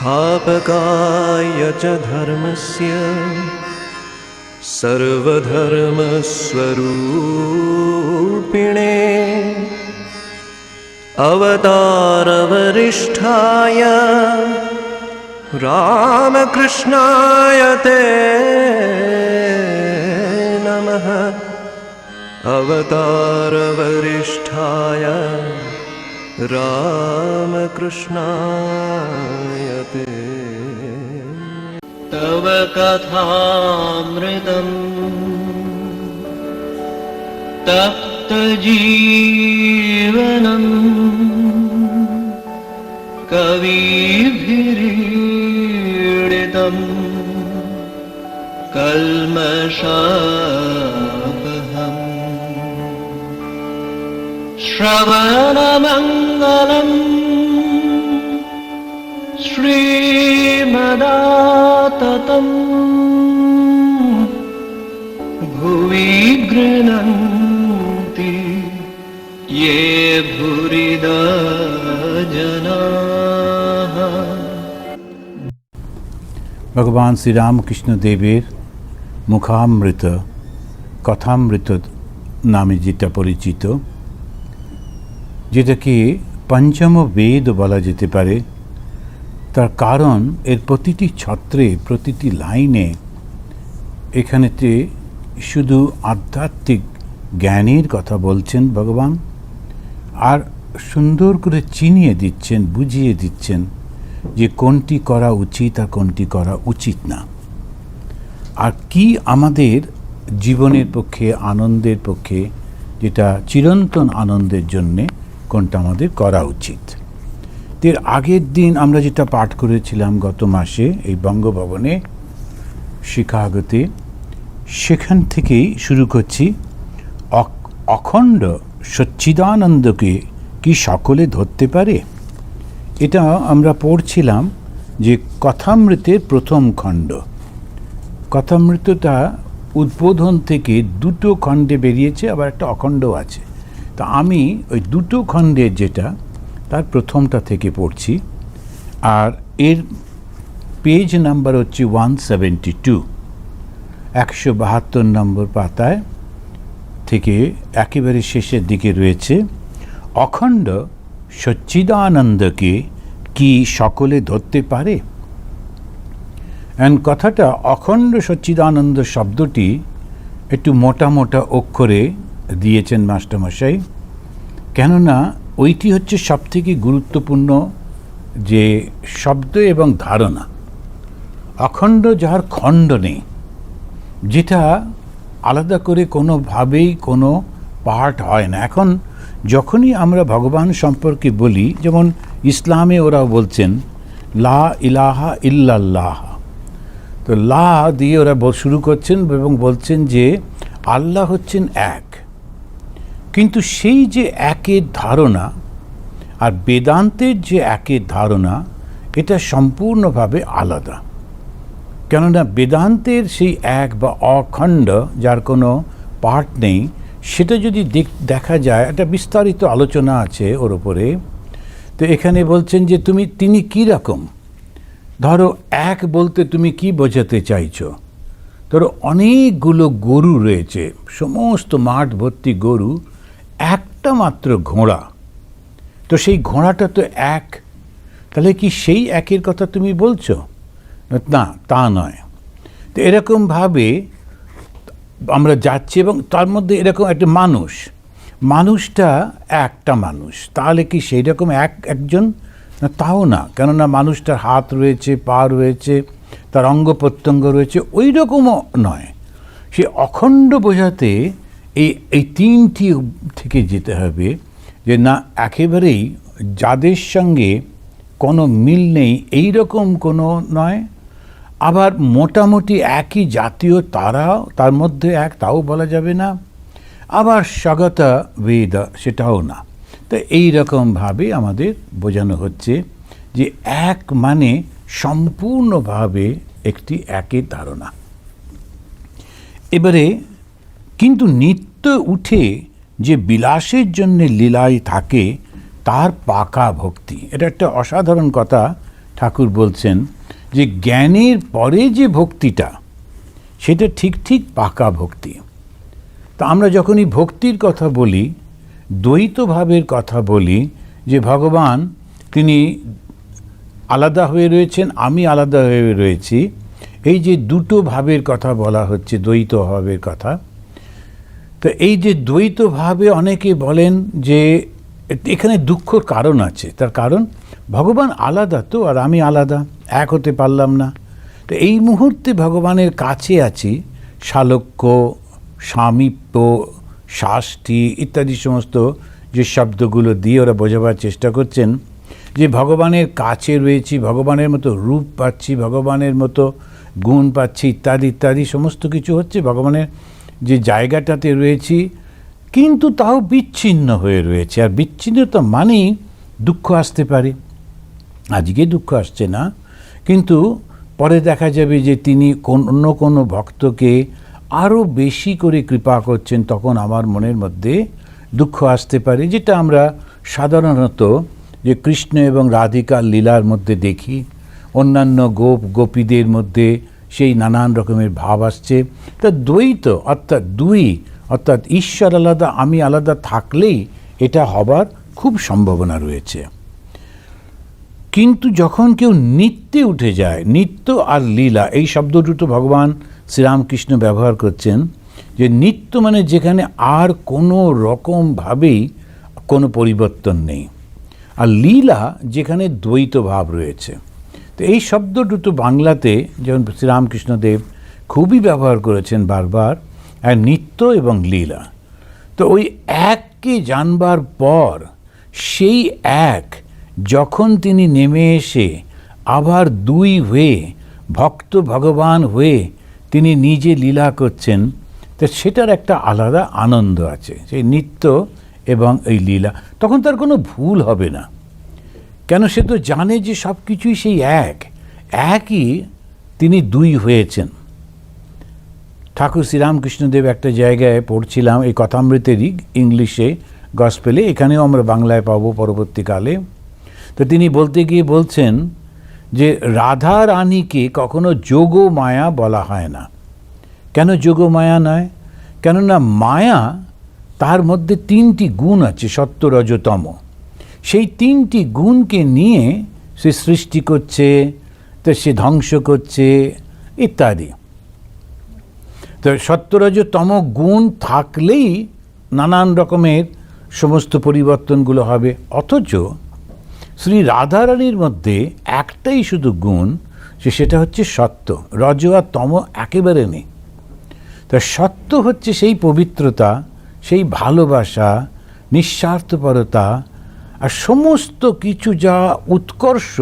संस्थापकाय च धर्मस्य सर्वधर्मस्वरूपिणे अवतारवरिष्ठाय रामकृष्णाय ते नमः। अवतारवरिष्ठाय रामकृष्णाय ते। तव कथामृतम् तप्तजीवनम् कविभिरीडितम् कल्मषापहम्। श्रवणमङ्गलम् श्रीमदाततम् भुवि गृह्णन्ति ये भूरिदा जनाः। ভগবান শ্রীরামকৃষ্ণ দেবের মুখামৃত কথামৃত নামে যেটা পরিচিত, যেটাকে পঞ্চম বেদ বলা যেতে পারে, তার কারণ এর প্রতিটি ছত্রে প্রতিটি লাইনে এখানেতে শুধু আধ্যাত্মিক জ্ঞানের কথা বলছেন ভগবান, আর সুন্দর করে চিনিয়ে দিচ্ছেন, বুঝিয়ে দিচ্ছেন যে কোনটি করা উচিত আর কোনটি করা উচিত না, আর কি আমাদের জীবনের পক্ষে, আনন্দের পক্ষে, যেটা চিরন্তন আনন্দের জন্যে কোনটা আমাদের করা উচিত। এর আগের দিন আমরা যেটা পাঠ করেছিলাম গত মাসে এই বঙ্গভবনে শিকাগোতে, সেখান থেকেই শুরু করছি। অখণ্ড সচ্চিদানন্দকে কি সকলে ধরতে পারে? এটা আমরা পড়ছিলাম যে কথামৃতের প্রথম খণ্ড। কথামৃতটা উদ্বোধন থেকে দুটো খণ্ডে বেরিয়েছে, আবার একটা অখণ্ড আছে। তা আমি ওই দুটো খণ্ডের যেটা তার প্রথমটা থেকে পড়ছি, আর এর পেজ নাম্বার হচ্ছে 172, 172 নম্বর পাতায় থেকে একেবারে শেষের দিকে রয়েছে। অখণ্ড সচ্চিদানন্দকে কি সকলে ধরতে পারে? কথাটা অখণ্ড সচ্চিদানন্দ শব্দটি একটু মোটা মোটা অক্ষরে দিয়েছেন মাস্টারমশাই, কেননা ওইটি হচ্ছে সবথেকে গুরুত্বপূর্ণ যে শব্দ এবং ধারণা। অখণ্ড যার খণ্ড নেই, যেটা আলাদা করে কোনোভাবেই কোনো পার্ট হয় না। এখন যখনই আমরা ভগবান সম্পর্কে বলি, যেমন ইসলামে ওরা বলছেন লা ইলাহা ইল্লাল্লাহ, তো লা দিয়ে ওরা শুরু করছেন এবং বলছেন যে আল্লাহ হচ্ছেন এক, কিন্তু সেই যে একের ধারণা আর বেদান্তের যে একের ধারণা, এটা সম্পূর্ণভাবে আলাদা। কেননা বেদান্তের সেই এক বা অখণ্ড যার কোনো পার্ট নেই, সেটা যদি দেখা যায়, একটা বিস্তারিত আলোচনা আছে ওর উপরে। তো এখানে বলছেন যে তিনি কি রকম, ধরো এক বলতে তুমি কি বোঝাতে চাইছো? ধরো অনেকগুলো গরু রয়েছে, সমস্ত মাঠ ভর্তি গরু, একটা মাত্র ঘোড়া, তো সেই ঘোড়াটা তো এক, তাহলে কি সেই একের কথা তুমি বলছো? না, তা নয়। তো এরকমভাবে আমরা যাচ্ছি, এবং তার মধ্যে এরকম একটা মানুষটা একটা মানুষ, তাহলে কি সেই রকম একজন? না, তাও না, কেননা মানুষটার হাত রয়েছে, পা রয়েছে, তার অঙ্গ প্রত্যঙ্গ রয়েছে, ওই রকমও নয়। সে অখণ্ড বোঝাতে এই তিনটি থেকে যেতে হবে, যে না একেবারেই যাদের সঙ্গে কোনো মিল নেই এই রকম কোনো নয়, আবার মোটামুটি একই জাতীয় তার মধ্যে এক, তাও বলা যাবে না, আবার স্বগতা বেদ সেটাও না। তো এই রকমভাবে আমাদের বোঝানো হচ্ছে যে এক মানে সম্পূর্ণভাবে একটি একের ধারণা। এবারে কিন্তু নিত্য উঠে যে বিলাসের জন্যে লীলায় থাকে তার পাকা ভক্তি, এটা একটা অসাধারণ কথা ঠাকুর বলছেন যে জ্ঞানের পরে যে ভক্তিটা সেটা ঠিক ঠিক পাকা ভক্তি। তা আমরা যখনই ভক্তির কথা বলি, দ্বৈত ভাবের কথা বলি, যে ভগবান তিনি আলাদা হয়ে রয়েছেন, আমি আলাদা হয়ে রয়েছি, এই যে দুটো ভাবের কথা বলা হচ্ছে, দ্বৈত ভাবের কথা। তো এই যে দ্বৈত ভাবে অনেকে বলেন যে এখানে দুঃখর কারণ আছে। তার কারণ ভগবান আলাদা তো, আর আমি আলাদা, এক হতে পারলাম না। তো এই মুহূর্তে ভগবানের কাছে আছি, শালক্য, সামীপ্য, শাষ্টি ইত্যাদি সমস্ত যে শব্দগুলো দিয়ে ওরা বোঝাবার চেষ্টা করছেন, যে ভগবানের কাছে রয়েছি, ভগবানের মতো রূপ পাচ্ছি, ভগবানের মতো গুণ পাচ্ছি, ইত্যাদি ইত্যাদি সমস্ত কিছু হচ্ছে, ভগবানের যে জায়গাটাতে রয়েছি, কিন্তু তাও বিচ্ছিন্ন হয়ে রয়েছে। আর বিচ্ছিন্নতা মানেই দুঃখ আসতে পারে। আজকে দুঃখ আসছে না, কিন্তু পরে দেখা যাবে যে তিনি অন্য কোনো ভক্তকে আরও বেশি করে কৃপা করছেন, তখন আমার মনের মধ্যে দুঃখ আসতে পারে, যেটা আমরা সাধারণত যে কৃষ্ণ এবং রাধিকার লীলার মধ্যে দেখি। অন্যান্য গোপীদের মধ্যে সেই নানান রকমের ভাব আসছে। তা দ্বৈত অর্থাৎ দুই, অর্থাৎ ঈশ্বর আলাদা, আমি আলাদা থাকলেই এটা হবার খুব সম্ভাবনা রয়েছে। কিন্তু যখন কেউ নিত্যে উঠে যায়, নিত্য আর লীলা এই শব্দ দুটো ভগবান শ্রীরামকৃষ্ণ ব্যবহার করছেন, যে নিত্য মানে যেখানে আর কোনো রকমভাবেই কোনো পরিবর্তন নেই, আর লীলা যেখানে দ্বৈত ভাব রয়েছে। তো এই শব্দ দুটো বাংলাতে যেমন শ্রীরামকৃষ্ণদেব খুবই ব্যবহার করেছেন বারবার, আর নিত্য এবং লীলা। তো ওই এককে জানবার পর সেই এক যখন তিনি নেমে এসে আবার দুই হয়ে ভক্ত ভগবান হয়ে তিনি নিজে লীলা করছেন, তো সেটার একটা আলাদা আনন্দ আছে, সেই নিত্য এবং এই লীলা। তখন তার কোনো ভুল হবে না, কেন সে তো জানে যে সব কিছুই সেই একই তিনি দুই হয়েছেন। ঠাকুর শ্রীরামকৃষ্ণদেব একটা জায়গায় পড়ছিলাম, এই কথামৃতেরই ইংলিশে গসপেলে, এখানেও আমরা বাংলায় পাবো পরবর্তীকালে। তো তিনি বলতে গিয়ে বলছেন যে রাধা রানীকে কখনো যোগ মায়া বলা হয় না। কেন যোগ মায়া নয়? কেননা মায়া তার মধ্যে তিনটি গুণ আছে, সত্য রজ তম। সেই তিনটি গুণকে নিয়ে সে সৃষ্টি করছে, তো সে ধ্বংস করছে ইত্যাদি। তো সত্য রজ তম গুণ থাকলেই নানান রকমের সমস্ত পরিবর্তনগুলো হবে। অথচ শ্রী রাধারানীর মধ্যে একটাই শুধু গুণ, সেটা হচ্ছে সত্য। রজ আর তম একেবারে নেই। তা সত্য হচ্ছে সেই পবিত্রতা, সেই ভালোবাসা, নিঃস্বার্থপরতা, আর সমস্ত কিছু যা উৎকর্ষ,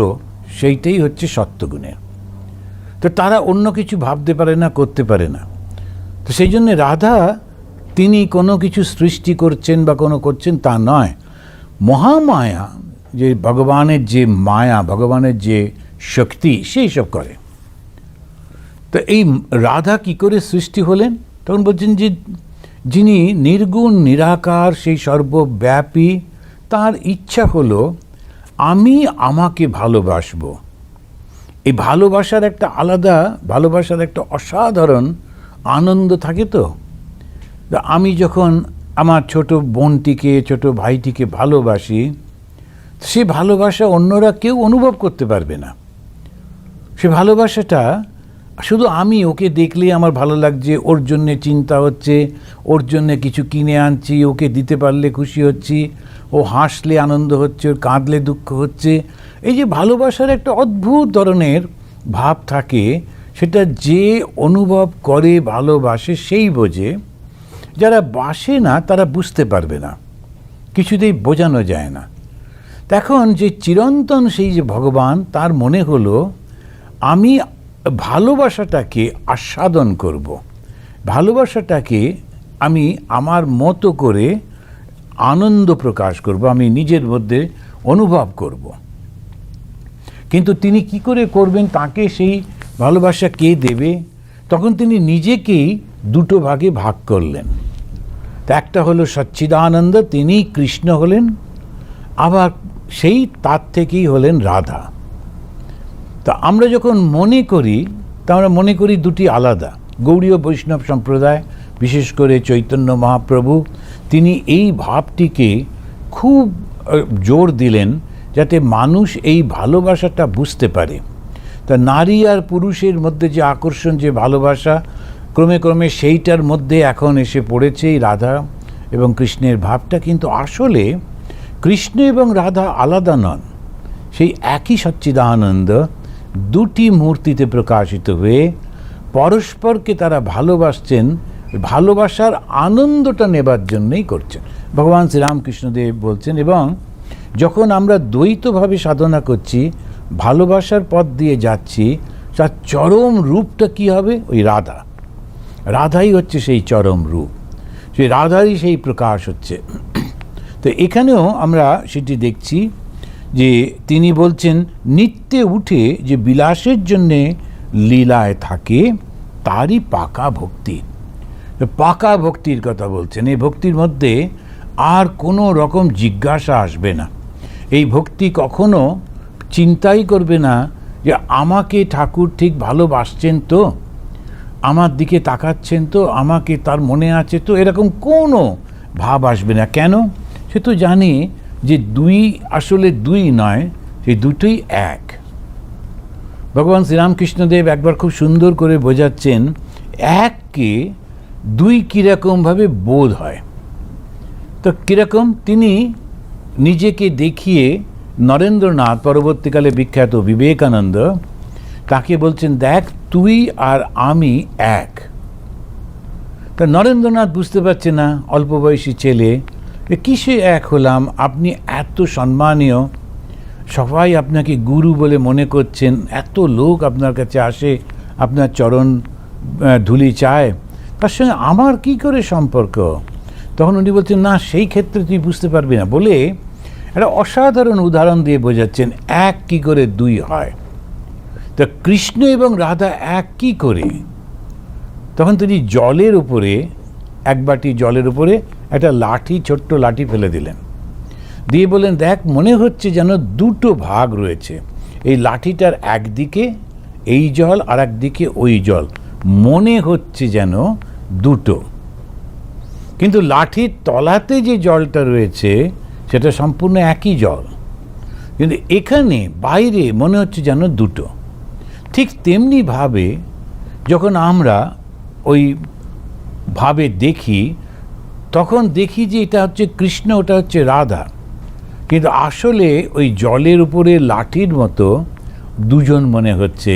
সেইটাই হচ্ছে সত্যগুণের। তো তারা অন্য কিছু ভাবতে পারে না, করতে পারে না। তো সেই জন্যে রাধা তিনি কোনো কিছু সৃষ্টি করছেন বা কোনো করছেন তা নয়। মহামায়া যে ভগবানের যে মায়া, ভগবানের যে শক্তি, সেই সব করে। তো এই রাধা কি করে সৃষ্টি হলেন? তখন বলছেন যে যিনি নির্গুণ নিরাকার, সেই সর্বব্যাপী, তার ইচ্ছা হলো আমি আমাকে ভালোবাসবো। এই ভালোবাসার একটা আলাদা, ভালোবাসার একটা অসাধারণ আনন্দ থাকে। তো আমি যখন আমার ছোট বোনটিকে, ছোট ভাইটিকে ভালোবাসি, সে ভালোবাসা অন্যরা কেউ অনুভব করতে পারবে না। সে ভালোবাসাটা শুধু আমি ওকে দেখলেই আমার ভালো লাগছে, ওর জন্যে চিন্তা হচ্ছে, ওর জন্যে কিছু কিনে আনছি, ওকে দিতে পারলে খুশি হচ্ছি, ও হাসলে আনন্দ হচ্ছে, ওর কাঁদলে দুঃখ হচ্ছে। এই যে ভালোবাসার একটা অদ্ভুত ধরনের ভাব থাকে, সেটা যে অনুভব করে, ভালোবাসে, সেই বোঝে। যারা বাসে না তারা বুঝতে পারবে না, কিছুতেই বোঝানো যায় না। তখন যে চিরন্তন সেই যে ভগবান, তার মনে হলো আমি ভালোবাসাটাকে আস্বাদন করব, ভালোবাসাটাকে আমি আমার মতো করে আনন্দ প্রকাশ করব, আমি নিজের মধ্যে অনুভব করব। কিন্তু তিনি কি করে করবেন? তাকে সেই ভালোবাসা কে দেবে? তখন তিনি নিজেকেই দুটো ভাগে ভাগ করলেন। তা একটা হলো সচ্চিদানন্দ, তিনি কৃষ্ণ হলেন, আবার সেই তার থেকেই হলেন রাধা। তা আমরা যখন মনে করি, তা আমরা মনে করি দুটি আলাদা। গৌড়ীয় বৈষ্ণব সম্প্রদায়, বিশেষ করে চৈতন্য মহাপ্রভু, তিনি এই ভাবটিকে খুব জোর দিলেন যাতে মানুষ এই ভালোবাসাটা বুঝতে পারে। তা নারী আর পুরুষের মধ্যে যে আকর্ষণ, যে ভালোবাসা, ক্রমে ক্রমে সেইটার মধ্যে এখন এসে পড়েছে এই রাধা এবং কৃষ্ণের ভাবটা। কিন্তু আসলে কৃষ্ণ এবং রাধা আলাদা নন, সেই একই সচ্চিদানন্দ দুটি মূর্তিতে প্রকাশিত হয়ে পরস্পরকে তারা ভালোবাসছেন, ভালোবাসার আনন্দটা নেবার জন্যই করছেন। ভগবান শ্রীরামকৃষ্ণদেব বলছেন, এবং যখন আমরা দ্বৈতভাবে সাধনা করছি, ভালোবাসার পথ দিয়ে যাচ্ছি, তার চরম রূপটা কি হবে? ওই রাধা। রাধাই হচ্ছে সেই চরম রূপ, সেই রাধারই সেই প্রকাশ হচ্ছে। তো এখানেও আমরা সেটি দেখছি যে তিনি বলছেন, নিত্যে উঠে যে বিলাসের জন্যে লীলায় থাকে তারই পাকা ভক্তি। পাকা ভক্তির কথা বলছেন। এই ভক্তির মধ্যে আর কোনো রকম জিজ্ঞাসা আসবে না। এই ভক্তি কখনো চিন্তাই করবে না যে আমাকে ঠাকুর ঠিক ভালোবাসছেন তো, আমার দিকে তাকাচ্ছেন তো, আমাকে তার মনে আছে তো, এরকম কোনো ভাব আসবে না। কেন? সে তো জানে যে দুই আসলে দুই নয়, সেই দুটোই এক। ভগবান শ্রীরামকৃষ্ণদেব একবার খুব সুন্দর করে বোঝাচ্ছেন, এককে দুই কীরকমভাবে বোধ হয়। তো কীরকম? তিনি নিজেকে দেখিয়ে নরেন্দ্রনাথ, পরবর্তীকালে বিখ্যাত বিবেকানন্দ, তাকে বলছেন, দেখ তুই আর আমি এক। তা নরেন্দ্রনাথ বুঝতে পারছে না, অল্প বয়সী ছেলে, কিসে এক হলাম? আপনি এত সম্মানীয়, সবাই আপনাকে গুরু বলে মনে করছেন, এত লোক আপনার কাছে আসে, আপনার চরণ ধুলি চায়, তার সঙ্গে আমার কি করে সম্পর্ক? তখন উনি বলছেন, না সেই ক্ষেত্রে তুই বুঝতে পারবি না, বলে একটা অসাধারণ উদাহরণ দিয়ে বোঝাচ্ছেন এক কি করে দুই হয়। তা কৃষ্ণ এবং রাধা এক কি করে? তখন তিনি জলের উপরে, এক বাটি জলের উপরে একটা লাঠি, ছোট্ট লাঠি ফেলে দিলেন, দিয়ে বললেন, দেখ মনে হচ্ছে যেন দুটো ভাগ রয়েছে, এই লাঠিটার একদিকে এই জল আর একদিকে ওই জল, মনে হচ্ছে যেন দুটো, কিন্তু লাঠির তলাতে যে জলটা রয়েছে সেটা সম্পূর্ণ একই জল, কিন্তু এখানে বাইরে মনে হচ্ছে যেন দুটো। ঠিক তেমনিভাবে যখন আমরা ওই ভাবে দেখি, তখন দেখি যে এটা হচ্ছে কৃষ্ণ, ওটা হচ্ছে রাধা, কিন্তু আসলে ওই জলের উপরে লাঠির মতো দুজন মনে হচ্ছে,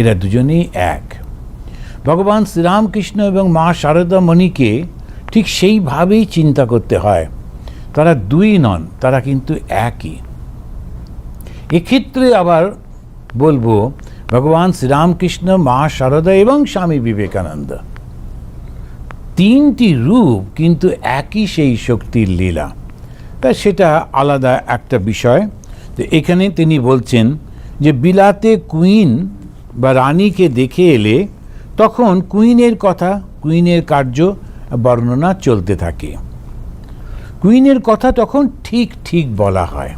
এরা দুজনেই এক। ভগবান শ্রীরামকৃষ্ণ এবং মা শারদা মণিকে ঠিক সেইভাবেই চিন্তা করতে হয়। তারা দুই নন, তারা কিন্তু একই। এক্ষেত্রে আবার বলবো, ভগবান শ্রীরামকৃষ্ণ, মা শারদা এবং স্বামী বিবেকানন্দ, তিনটি রূপ কিন্তু একই সেই শক্তির লীলা। তা সেটা আলাদা একটা বিষয়। তো এখানে তিনি বলছেন যে বিলাতে কুইন বা রানীকে দেখে এলে তখন কুইনের কথা, কুইনের কার্য বর্ণনা চলতে থাকে। কুইনের কথা তখন ঠিক ঠিক বলা হয়।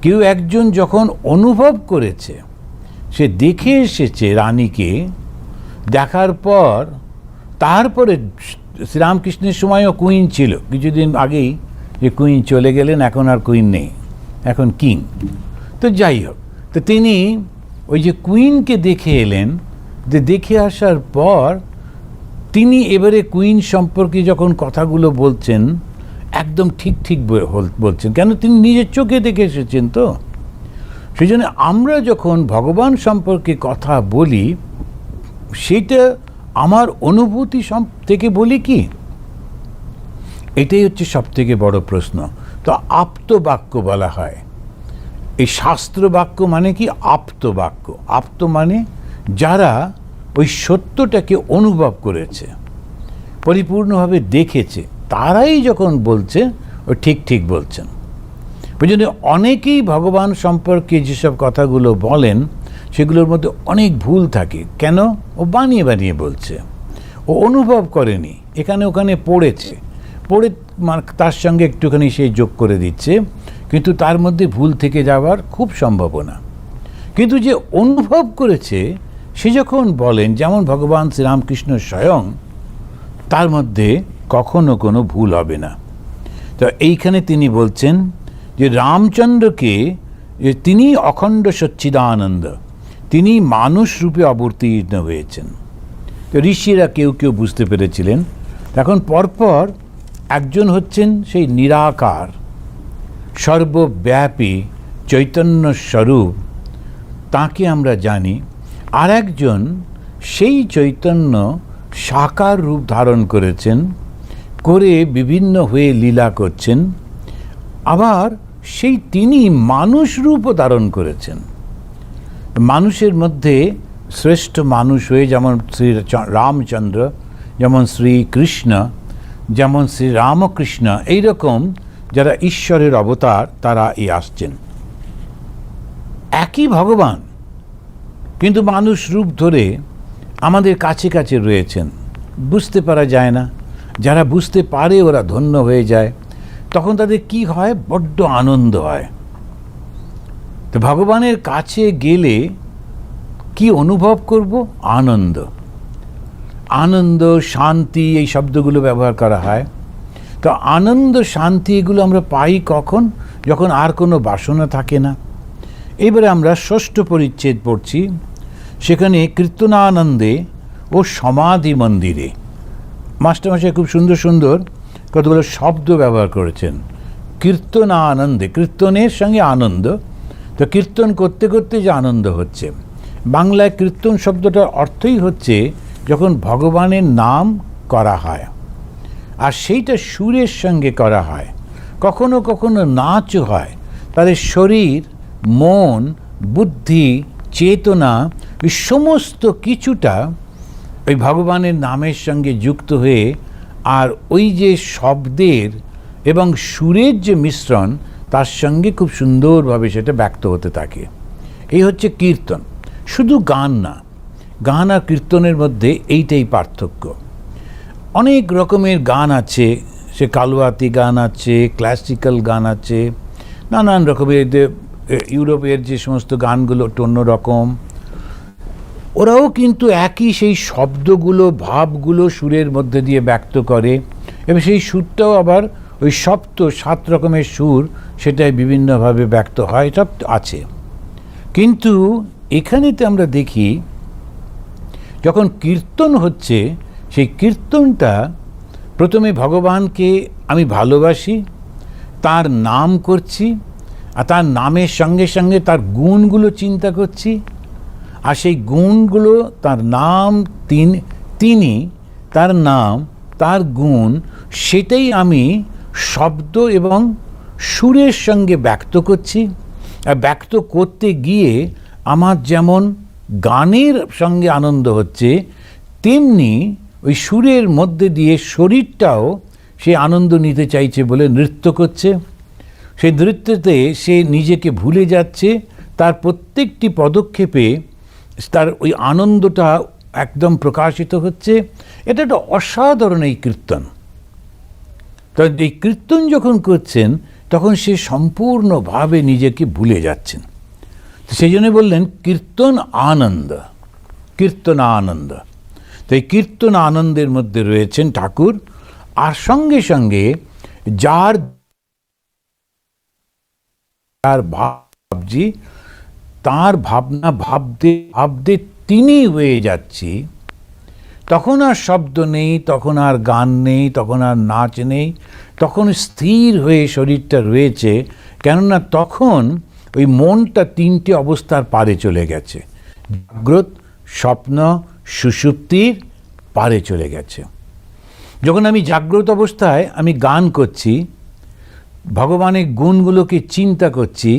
কেউ একজন যখন অনুভব করেছে, সে দেখে এসেছে রানীকে, দেখার পর তারপরে শ্রীরামকৃষ্ণের সময়ও কুইন ছিল, কিছুদিন আগেই যে কুইন চলে গেলেন, এখন আর কুইন নেই, এখন কিং। তো যাই হোক, তো তিনি ওই যে কুইনকে দেখে এলেন, যে দেখে আসার পর তিনি এবারে কুইন সম্পর্কে যখন কথাগুলো বলছেন, একদম ঠিক ঠিক বলছেন, কেন তিনি নিজের চোখে দেখে এসেছেন। তো সেই জন্য আমরা যখন ভগবান সম্পর্কে কথা বলি, সেটা আমার অনুভূতি থেকে বলি কি? এটাই হচ্ছে সবথেকে বড় প্রশ্ন। তো আপ্ত বাক্য বলা হয়। এই শাস্ত্র বাক্য মানে কি? আপ্ত বাক্য। আপ্ত মানে যারা ওই সত্যটাকে অনুভব করেছে, পরিপূর্ণভাবে দেখেছে, তারাই যখন বলছে, ও ঠিক ঠিক বলছেন। ওই জন্য অনেকেই ভগবান সম্পর্কে যেসব কথাগুলো বলেন, সেগুলোর মধ্যে অনেক ভুল থাকে। কেন? ও বানিয়ে বানিয়ে বলছে, ও অনুভব করেনি, এখানে ওখানে পড়েছে, পড়ে তার সঙ্গে একটুখানি সেই যোগ করে দিচ্ছে, কিন্তু তার মধ্যে ভুল থেকে যাওয়ার খুব সম্ভাবনা। কিন্তু যে অনুভব করেছে সে যখন বলেন, যেমন ভগবান শ্রীরামকৃষ্ণ স্বয়ং, তার মধ্যে কখনো কোনো ভুল হবে না। তো এইখানে তিনি বলছেন যে রামচন্দ্রকে, তিনি অখণ্ড সচ্চিদানন্দ, তিনি মানুষ রূপে অবতীর্ণ হয়েছেন। তো ঋষিরা কেউ কেউ বুঝতে পেরেছিলেন। এখন পরপর একজন হচ্ছেন সেই নিরাকার সর্বব্যাপী চৈতন্য স্বরূপ, তাকে আমরা জানি। আর একজন সেই চৈতন্য সাকার রূপ ধারণ করেছেন, করে বিভিন্ন হয়ে লীলা করছেন। আবার সেই তিনি মানুষ রূপও ধারণ করেছেন। মানুষের মধ্যে শ্রেষ্ঠ মানুষ হয়ে যেমন শ্রী রামচন্দ্র, যেমন শ্রীকৃষ্ণ, যেমন শ্রী রামকৃষ্ণ, এইরকম যারা ঈশ্বরের অবতার তারা আসছেন। একই ভগবান কিন্তু মানুষ রূপ ধরে আমাদের কাছে কাছে রয়েছেন, বুঝতে পারা যায় না। যারা বুঝতে পারে ওরা ধন্য হয়ে যায়। তখন তাদের কি হয়? বড্ড আনন্দ হয়। তো ভগবানের কাছে গেলে কি অনুভব করব? আনন্দ। আনন্দ, শান্তি, এই শব্দগুলো ব্যবহার করা হয়। তো আনন্দ, শান্তি এগুলো আমরা পাই কখন? যখন আর কোনো বাসনা থাকে না। এবারে আমরা ষষ্ঠ পরিচ্ছেদ পড়ছি। সেখানে কীর্তনানন্দে ও সমাধি মন্দিরে মাস্টারমশাই খুব সুন্দর সুন্দর কতগুলো শব্দ ব্যবহার করেছেন। কীর্তনানন্দে, কীর্তনের সঙ্গে আনন্দ। তো কীর্তন করতে করতে যে আনন্দ হচ্ছে। বাংলায় কীর্তন শব্দটার অর্থই হচ্ছে যখন ভগবানের নাম করা হয়, আর সেইটা সুরের সঙ্গে করা হয়। কখনো কখনো নাচও হয়। তাদের শরীর, মন, বুদ্ধি, চেতনা, এই সমস্ত কিছুটা ওই ভগবানের নামের সঙ্গে যুক্ত হয়ে, আর ওই যে শব্দের এবং সুরের যে মিশ্রণ, তার সঙ্গে খুব সুন্দরভাবে সেটা ব্যক্ত হতে থাকে। এই হচ্ছে কীর্তন। শুধু গান না, গান আর কীর্তনের মধ্যে এইটাই পার্থক্য। অনেক রকমের গান আছে, সে কালুয়াতি গান আছে, ক্লাসিক্যাল গান আছে, নানান রকমের। ইউরোপের যে সমস্ত গানগুলো একটু অন্যরকম, ওরাও কিন্তু একই সেই শব্দগুলো, ভাবগুলো সুরের মধ্যে দিয়ে ব্যক্ত করে, এবং সেই সুরটাও আবার ওই সপ্ত 7 রকমের সুর, সেটাই বিভিন্নভাবে ব্যক্ত হয়, সব আছে। কিন্তু এখানেতে আমরা দেখি যখন কীর্তন হচ্ছে, সেই কীর্তনটা প্রথমে ভগবানকে আমি ভালোবাসি, তার নাম করছি, আর তার নামের সঙ্গে সঙ্গে তার গুণগুলো চিন্তা করছি। আর সেই গুণগুলো, তার নাম, তিনি, তার নাম, তার গুণ, সেটাই আমি শব্দ এবং সুরের সঙ্গে ব্যক্ত করছি। আর ব্যক্ত করতে গিয়ে আমার যেমন গানের সঙ্গে আনন্দ হচ্ছে, তেমনি ওই সুরের মধ্যে দিয়ে শরীরটাও সে আনন্দ নিতে চাইছে বলে নৃত্য করছে। সেই নৃত্যতে সে নিজেকে ভুলে যাচ্ছে। তার প্রত্যেকটি পদক্ষেপে তার ওই আনন্দটা একদম প্রকাশিত হচ্ছে। এটা একটা অসাধারণ এই কীর্তন। তো এই কীর্তন যখন করছেন, তখন সে সম্পূর্ণভাবে নিজেকে ভুলে যাচ্ছেন। তো সেই জন্য বললেন কীর্তন আনন্দ, কীর্তন আনন্দ। তো এই কীর্তন আনন্দের মধ্যে রয়েছেন ঠাকুর। আর সঙ্গে সঙ্গে যার ভাবজি, তার ভাবনা ভাবতে ভাবতে তিনি হয়ে যাচ্ছি, তখন আর শব্দ নেই, তখন আর গান নেই, তখন আর নাচ নেই, তখন স্থির হয়ে শরীরটা রয়েছে। কেননা তখন ওই মনটা 3টে অবস্থার পারে চলে গেছে। জাগ্রত, স্বপ্ন, সুষুপ্তির পারে চলে গেছে। যখন আমি জাগ্রত অবস্থায় আমি গান করছি, ভগবানের গুণগুলোকে চিন্তা করছি,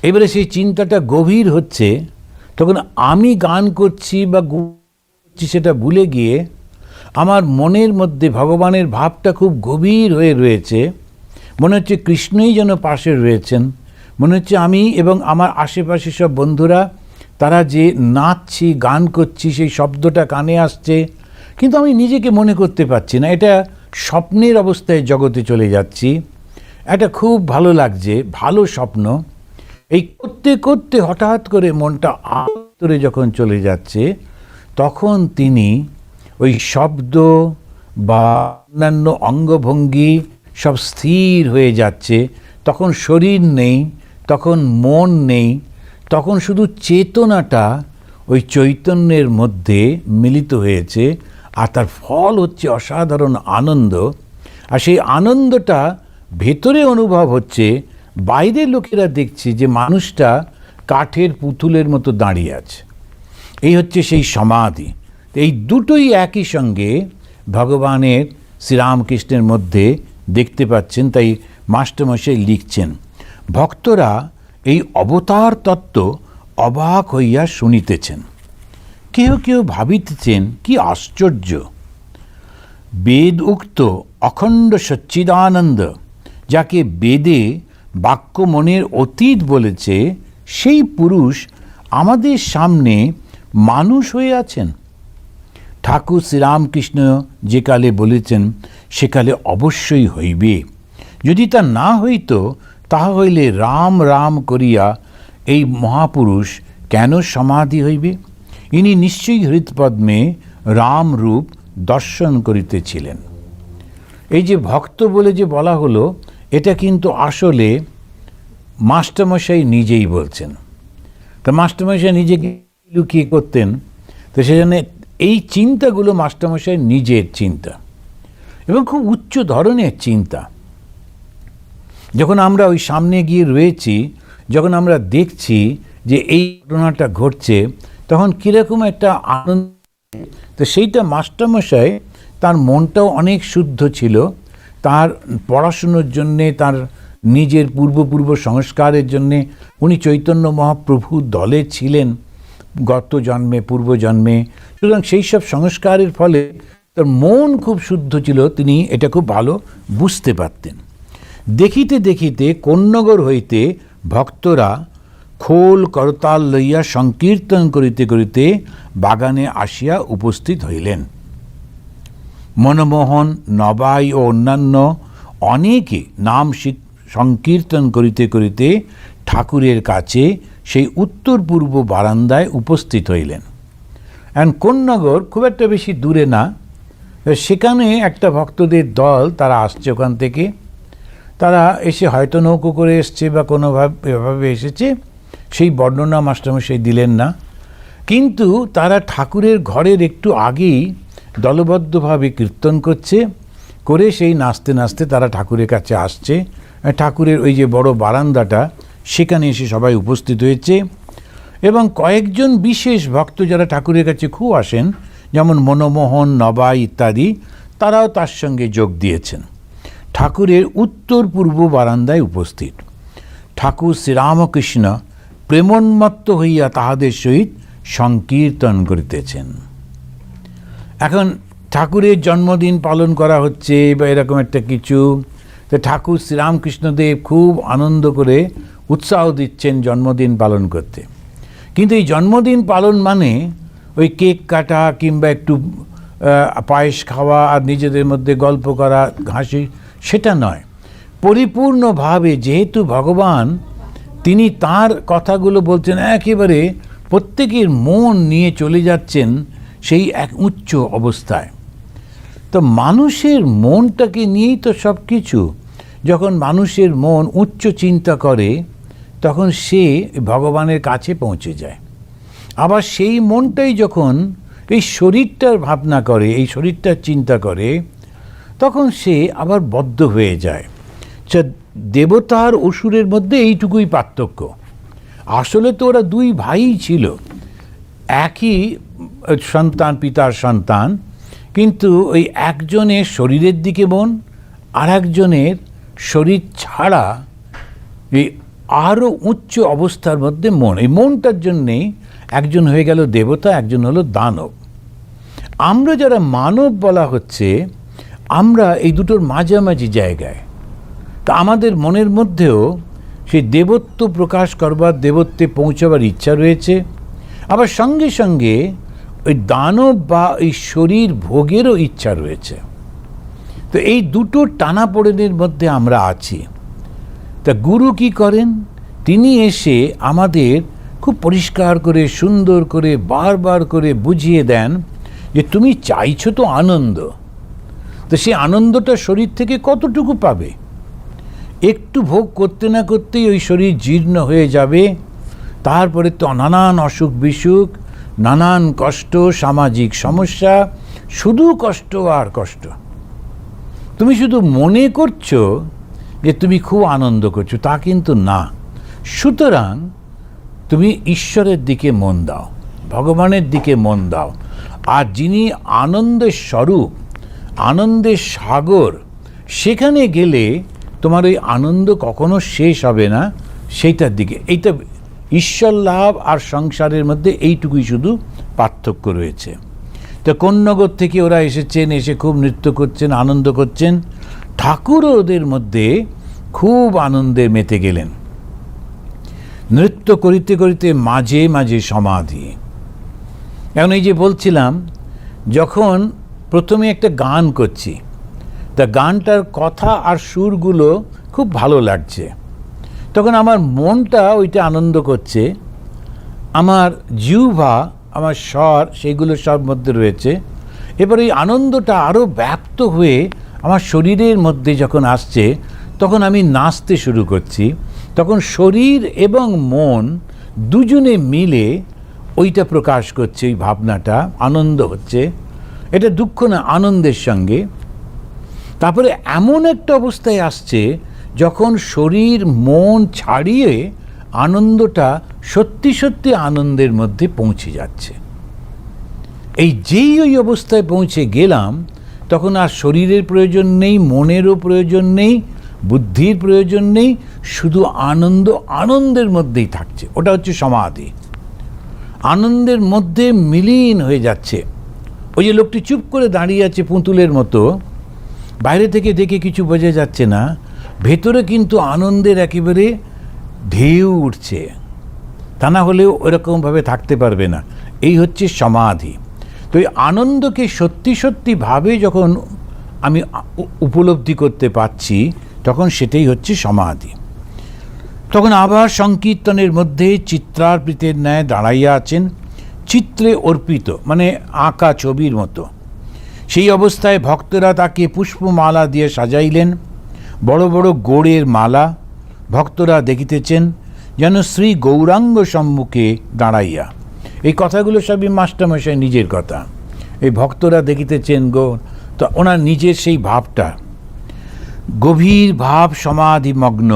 এবারে সেই চিন্তাটা গভীর হচ্ছে, তখন আমি গান করছি বা সেটা ভুলে গিয়ে আমার মনের মধ্যে ভগবানের ভাবটা খুব গভীর হয়ে রয়েছে। মনে হচ্ছে কৃষ্ণই যেন পাশে রয়েছেন। মনে হচ্ছে আমি এবং আমার আশেপাশে সব বন্ধুরা, তারা যে নাচছি, গান করছি, সেই শব্দটা কানে আসছে, কিন্তু আমি নিজেকে মনে করতে পারছি না। এটা স্বপ্নের অবস্থায় জগতে চলে যাচ্ছি। এটা খুব ভালো লাগছে, ভালো স্বপ্ন। এই করতে করতে হঠাৎ করে মনটা আন্তরে যখন চলে যাচ্ছে, তখন তিনি ওই শব্দ বা অন্যান্য অঙ্গভঙ্গি সব স্থির হয়ে যাচ্ছে। তখন শরীর নেই, তখন মন নেই, তখন শুধু চেতনাটা ওই চৈতন্যের মধ্যে মিলিত হয়েছে, আর তার ফল হচ্ছে অসাধারণ আনন্দ। আর সেই আনন্দটা ভেতরে অনুভব হচ্ছে, বাইরের লোকেরা দেখছে যে মানুষটা কাঠের পুতুলের মতো দাঁড়িয়ে আছে। এই হচ্ছে সেই সমাধি। এই দুটোই একই সঙ্গে ভগবানের শ্রীরামকৃষ্ণের মধ্যে দেখতে পাচ্ছেন। তাই মাস্টারমশাই লিখছেন, ভক্তরা এই অবতার তত্ত্ব অবাক হইয়া শুনিতেছেন। কেউ কেউ ভাবিতেছেন, কি আশ্চর্য! বেদ উক্ত অখণ্ড সচ্চিদানন্দ, যাকে বেদে বাক্য মনের অতীত বলেছে, সেই পুরুষ আমাদের সামনে মানুষ হয়ে আছেন। ঠাকুর শ্রীরামকৃষ্ণ যে কালে বলেছেন, সেকালে অবশ্যই হইবে। যদি তা না হইত, তাহা হইলে রাম রাম করিয়া এই মহাপুরুষ কেন সমাধি হইবে? ইনি নিশ্চয়ই হৃৎপদ্মে রাম রূপ দর্শন করিতেছিলেন। এই যে ভক্ত বলে যে বলা হলো, এটা কিন্তু আসলে মাস্টারমশাই নিজেই বলছেন। তা মাস্টারমশাই নিজেকে লুকিয়ে করতেন, তো সেজন্য এই চিন্তাগুলো মাস্টারমশাই নিজের চিন্তা, এবং খুব উচ্চ ধরনের চিন্তা। যখন আমরা ওই সামনে গিয়ে রয়েছি, যখন আমরা দেখছি যে এই ঘটনাটা ঘটছে, তখন কীরকম একটা আনন্দ। তো সেইটা মাস্টারমশাই, তার মনটাও অনেক শুদ্ধ ছিল। তার পড়াশুনোর জন্যে, তার নিজের পূর্ব সংস্কারের জন্যে উনি চৈতন্য মহাপ্রভু দলে ছিলেন গত জন্মে, পূর্বজন্মে। সুতরাং সেই সব সংস্কারের ফলে তার মন খুব শুদ্ধ ছিল, তিনি এটা খুব ভালো বুঝতে পারতেন। দেখিতে দেখিতে কোন্নগর হইতে ভক্তরা খোল করতাল লইয়া সংকীর্তন করিতে করিতে বাগানে আসিয়া উপস্থিত হইলেন। মনমোহন, নবাই ও অন্যান্য অনেকে নাম সংকীর্তন করিতে করিতে ঠাকুরের কাছে সেই উত্তর পূর্ব বারান্দায় উপস্থিত হইলেন। অ্যান্ড কোন্নগর খুব একটা বেশি দূরে না, সেখানে একটা ভক্তদের দল তারা আসছে ওখান থেকে। তারা এসে হয়তো নৌকো করে এসছে বা কোনোভাবে এসেছে, সেই বর্ণনা মাস্টারমশাই দিলেন না। কিন্তু তারা ঠাকুরের ঘরের একটু আগেই দলবদ্ধভাবে কীর্তন করছে, করে সেই নাচতে নাচতে তারা ঠাকুরের কাছে আসছে। ঠাকুরের ওই যে বড় বারান্দাটা, সেখানে এসে সবাই উপস্থিত হয়েছে। এবং কয়েকজন বিশেষ ভক্ত যারা ঠাকুরের কাছে খুব আসেন, যেমন মনমোহন, নবাই ইত্যাদি, তারাও তার সঙ্গে যোগ দিয়েছেন। ঠাকুরের উত্তর পূর্ব বারান্দায় উপস্থিত। ঠাকুর শ্রীরামকৃষ্ণ প্রেমোন্মত্ত হইয়া তাহাদের সহিত সংকীর্তন করিতেছেন। এখন ঠাকুরের জন্মদিন পালন করা হচ্ছে বা এরকম একটা কিছু, তো ঠাকুর শ্রীরামকৃষ্ণদেব খুব আনন্দ করে উৎসাহ দিচ্ছেন জন্মদিন পালন করতে। কিন্তু এই জন্মদিন পালন মানে ওই কেক কাটা কিংবা একটু পায়েস খাওয়া আর নিজেদের মধ্যে গল্প করা, হাসি, সেটা নয়। পরিপূর্ণভাবে, যেহেতু ভগবান তিনি তার কথাগুলো বলছেন, একেবারে প্রত্যেকের মন নিয়ে চলে যাচ্ছেন সেই এক উচ্চ অবস্থায়। তো মানুষের মনটাকে নিয়েই তো সব কিছু। যখন মানুষের মন উচ্চ চিন্তা করে, তখন সে ভগবানের কাছে পৌঁছে যায়। আবার সেই মনটাই যখন এই শরীরটার ভাবনা করে, এই শরীরটার চিন্তা করে, তখন সে আবার বদ্ধ হয়ে যায়। দেবতার অসুরের মধ্যে এইটুকুই পার্থক্য। আসলে তো ওরা দুই ভাই ছিল, একই সন্তান, পিতার সন্তান, কিন্তু ওই একজনের শরীরের দিকে মন, আর একজনের শরীর ছাড়া এই আরও উচ্চ অবস্থার মধ্যে মন। এই মনটার জন্যেই একজন হয়ে গেল দেবতা, একজন হলো দানব। আমরা যারা মানব বলা হচ্ছে, আমরা এই দুটোর মাঝামাঝি জায়গায়। তা আমাদের মনের মধ্যেও সেই দেবত্ব প্রকাশ করবার, দেবত্বে পৌঁছাবার ইচ্ছা রয়েছে, আবার সঙ্গে সঙ্গে ওই দানব বা এই শরীর ভোগেরও ইচ্ছা রয়েছে। তো এই দুটো টানাপোড়েনের মধ্যে আমরা আছি। তা গুরু কি করেন? তিনি এসে আমাদের খুব পরিষ্কার করে, সুন্দর করে, বারবার করে বুঝিয়ে দেন যে তুমি চাইছো তো আনন্দ, তো সেই আনন্দটা শরীর থেকে কতটুকু পাবে? একটু ভোগ করতে না করতেই ওই শরীর জীর্ণ হয়ে যাবে, তারপরে তো নানান অসুখ বিসুখ, নানান কষ্ট, সামাজিক সমস্যা, শুধু কষ্ট আর কষ্ট। তুমি শুধু মনে করছো যে তুমি খুব আনন্দ করছো, তা কিন্তু না। সুতরাং তুমি ঈশ্বরের দিকে মন দাও, ভগবানের দিকে মন দাও, আর যিনি আনন্দের স্বরূপ, আনন্দের সাগর, সেখানে গেলে তোমার ওই আনন্দ কখনো শেষ হবে না, সেইটার দিকে। এইটা ঈশ্বর লাভ আর সংসারের মধ্যে এইটুকুই শুধু পার্থক্য রয়েছে। তো কোন্নগর থেকে ওরা এসেছেন, এসে খুব নৃত্য করছেন, আনন্দ করছেন। ঠাকুরও ওদের মধ্যে খুব আনন্দে মেতে গেলেন। নৃত্য করিতে করিতে মাঝে মাঝে সমাধি। এখন এই যে বলছিলাম, যখন প্রথমে একটা গান করছি, তা গানটার কথা আর সুরগুলো খুব ভালো লাগছে, তখন আমার মনটা ওইটা আনন্দ করছে, আমার জিহ্বা, আমার স্বর, সেইগুলো সব মধ্যে রয়েছে। এবার এই আনন্দটা আরও ব্যাপ্ত হয়ে আমার শরীরের মধ্যে যখন আসছে, তখন আমি নাচতে শুরু করছি। তখন শরীর এবং মন দুজনে মিলে ওইটা প্রকাশ করছে, ওই ভাবনাটা, আনন্দ হচ্ছে। এটা দুঃখ না, আনন্দের সঙ্গে। তারপরে এমন একটা অবস্থায় আসছে যখন শরীর মন ছাড়িয়ে আনন্দটা সত্যি সত্যি আনন্দের মধ্যে পৌঁছে যাচ্ছে। এই যেই ওই অবস্থায় পৌঁছে গেলাম, তখন আর শরীরের প্রয়োজন নেই, মনেরও প্রয়োজন নেই, বুদ্ধির প্রয়োজন নেই, শুধু আনন্দ আনন্দের মধ্যেই থাকছে। ওটা হচ্ছে সমাধি। আনন্দের মধ্যে মিলীন হয়ে যাচ্ছে। ওই যে লোকটি চুপ করে দাঁড়িয়ে আছে পুতুলের মতো, বাইরে থেকে দেখে কিছু বোঝা যাচ্ছে না, ভেতরে কিন্তু আনন্দের একেবারে ঢেউ উঠছে। তা না হলেও ওরকমভাবে থাকতে পারবে না। এই হচ্ছে সমাধি। তো এই আনন্দকে সত্যি সত্যিভাবে যখন আমি উপলব্ধি করতে পারছি, তখন সেটাই হচ্ছে সমাধি। তখন আবার সংকীর্তনের মধ্যে চিত্রার্পিতের ন্যায় দাঁড়াইয়া আছেন, চিত্রে অর্পিত, মানে আঁকা ছবির মতো। সেই অবস্থায় ভক্তরা তাকে পুষ্পমালা দিয়ে সাজাইলেন, বড় বড় গোড়ের মালা। ভক্তরা দেখিতেছেন যেন শ্রী গৌরাঙ্গ সম্মুখে দাঁড়াইয়া। এই কথাগুলো সবই মাস্টারমশাই নিজের কথা। এই ভক্তরা দেখিতেছেন তো ওনার নিজের সেই ভাবটা, গভীর ভাব সমাধিমগ্ন